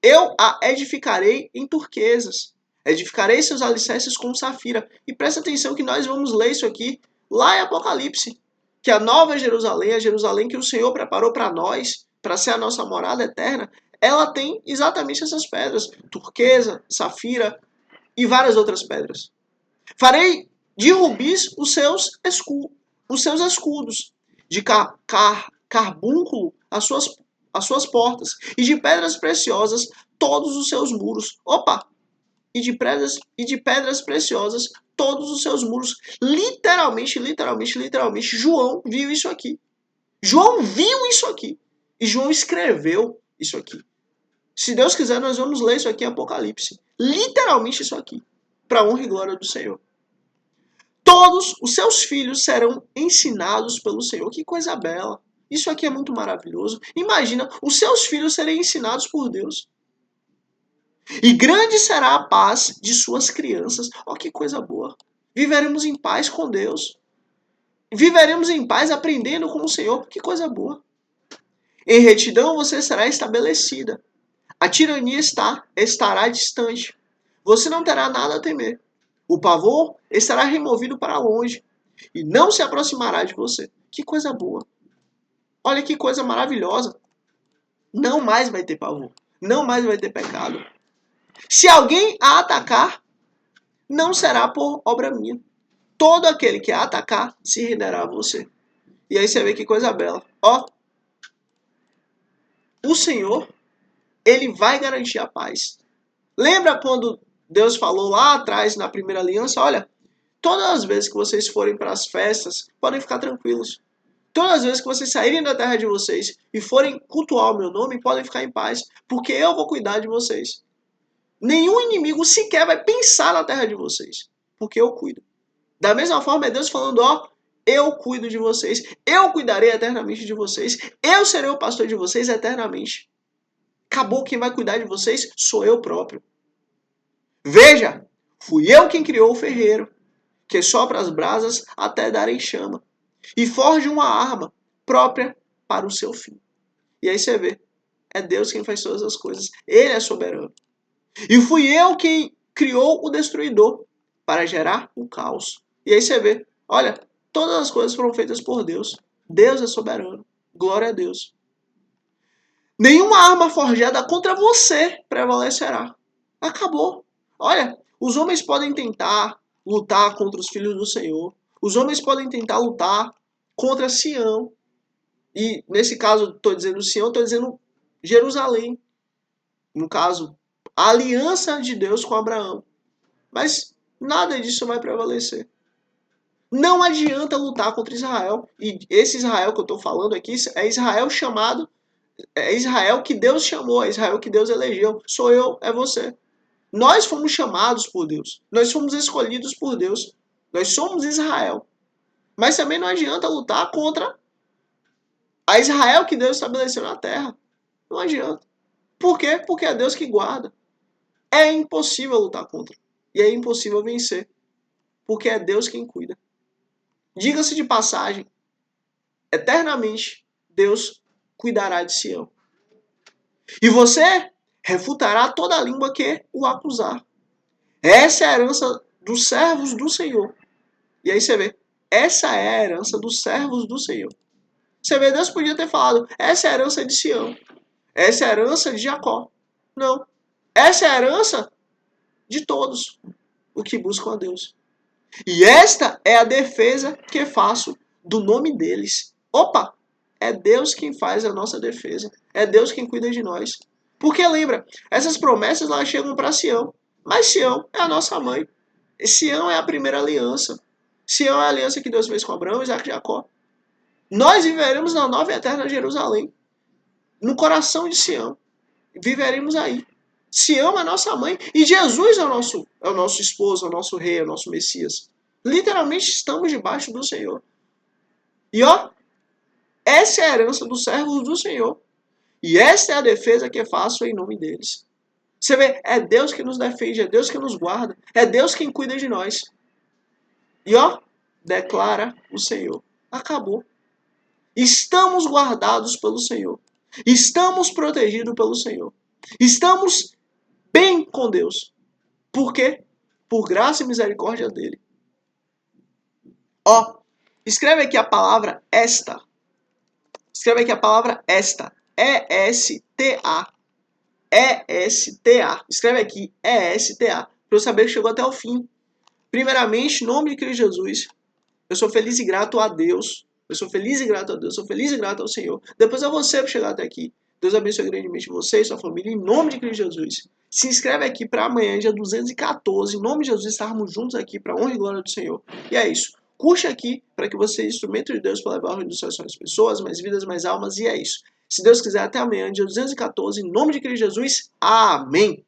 Eu a edificarei em turquesas. Edificarei seus alicerces com safira. E presta atenção que nós vamos ler isso aqui lá em Apocalipse. Que a nova Jerusalém, a Jerusalém que o Senhor preparou para nós, para ser a nossa morada eterna, ela tem exatamente essas pedras. Turquesa, safira e várias outras pedras. Farei de rubis os seus escudos, de carbúnculo as suas portas, e de pedras preciosas todos os seus muros. Opa! E de pedras preciosas todos os seus muros. Literalmente, João viu isso aqui. João viu isso aqui. E João escreveu isso aqui. Se Deus quiser, nós vamos ler isso aqui em Apocalipse. Literalmente isso aqui. Para a honra e glória do Senhor. Todos os seus filhos serão ensinados pelo Senhor. Que coisa bela. Isso aqui é muito maravilhoso. Imagina os seus filhos serem ensinados por Deus. E grande será a paz de suas crianças. Oh, que coisa boa. Viveremos em paz com Deus. Viveremos em paz aprendendo com o Senhor. Que coisa boa. Em retidão você será estabelecida. A tirania estará distante. Você não terá nada a temer. O pavor estará removido para longe e não se aproximará de você. Que coisa boa. Olha que coisa maravilhosa. Não mais vai ter pavor. Não mais vai ter pecado. Se alguém a atacar, não será por obra minha. Todo aquele que a atacar se renderá a você. E aí você vê que coisa bela. Ó, o Senhor, ele vai garantir a paz. Lembra quando Deus falou lá atrás, na primeira aliança, olha, todas as vezes que vocês forem para as festas, podem ficar tranquilos. Todas as vezes que vocês saírem da terra de vocês e forem cultuar o meu nome, podem ficar em paz, porque eu vou cuidar de vocês. Nenhum inimigo sequer vai pensar na terra de vocês, porque eu cuido. Da mesma forma é Deus falando, ó, eu cuido de vocês, eu cuidarei eternamente de vocês, eu serei o pastor de vocês eternamente. Acabou, quem vai cuidar de vocês sou eu próprio. Veja, fui eu quem criou o ferreiro, que sopra as brasas até darem chama, e forja uma arma própria para o seu fim. E aí você vê, é Deus quem faz todas as coisas, Ele é soberano. E fui eu quem criou o destruidor para gerar o caos. E aí você vê, olha, todas as coisas foram feitas por Deus. Deus é soberano. Glória a Deus. Nenhuma arma forjada contra você prevalecerá. Acabou. Olha, os homens podem tentar lutar contra os filhos do Senhor. Os homens podem tentar lutar contra Sião. E nesse caso, estou dizendo Sião, estou dizendo Jerusalém. No caso, a aliança de Deus com Abraão. Mas nada disso vai prevalecer. Não adianta lutar contra Israel. E esse Israel que eu estou falando aqui é Israel chamado, é Israel que Deus chamou, é Israel que Deus elegeu. Sou eu, é você. Nós fomos chamados por Deus. Nós fomos escolhidos por Deus. Nós somos Israel. Mas também não adianta lutar contra a Israel que Deus estabeleceu na terra. Não adianta. Por quê? Porque é Deus que guarda. É impossível lutar contra. E é impossível vencer. Porque é Deus quem cuida. Diga-se de passagem, eternamente Deus cuidará de Sião. E você refutará toda a língua que o acusar. Essa é a herança dos servos do Senhor. E aí você vê, essa é a herança dos servos do Senhor. Você vê, Deus podia ter falado, essa é a herança de Sião. Essa é a herança de Jacó. Não. Essa é a herança de todos os que buscam a Deus. E esta é a defesa que faço do nome deles. Opa! É Deus quem faz a nossa defesa. É Deus quem cuida de nós. Porque lembra, essas promessas elas chegam para Sião. Mas Sião é a nossa mãe. Sião é a primeira aliança. Sião é a aliança que Deus fez com Abraão, Isaac e Jacó. Nós viveremos na nova e eterna Jerusalém. No coração de Sião. Viveremos aí. Sião é a nossa mãe e Jesus é o nosso esposo, é o nosso rei, é o nosso Messias. Literalmente estamos debaixo do Senhor. E ó, essa é a herança dos servos do Senhor. E esta é a defesa que faço em nome deles. Você vê, é Deus que nos defende, é Deus que nos guarda, é Deus quem cuida de nós. E ó, declara o Senhor. Acabou. Estamos guardados pelo Senhor. Estamos protegidos pelo Senhor. Estamos bem com Deus. Por quê? Por graça e misericórdia dele. Ó, escreve aqui a palavra esta. Escreve aqui a palavra esta. E-S-T-A. E-S-T-A. Escreve aqui E-S-T-A. Para eu saber que chegou até o fim. Primeiramente, em nome de Cristo Jesus. Eu sou feliz e grato a Deus. Eu sou feliz e grato a Deus. Eu sou feliz e grato ao Senhor. Depois é você para chegar até aqui. Deus abençoe grandemente você e sua família. Em nome de Cristo Jesus. Se inscreve aqui para amanhã, dia 214. Em nome de Jesus, estarmos juntos aqui para a honra e glória do Senhor. E é isso. Curte aqui para que você seja instrumento de Deus para levar o reino dos céus às pessoas, mais vidas, mais almas. E é isso. Se Deus quiser, até amanhã, dia 214. Em nome de Cristo Jesus. Amém.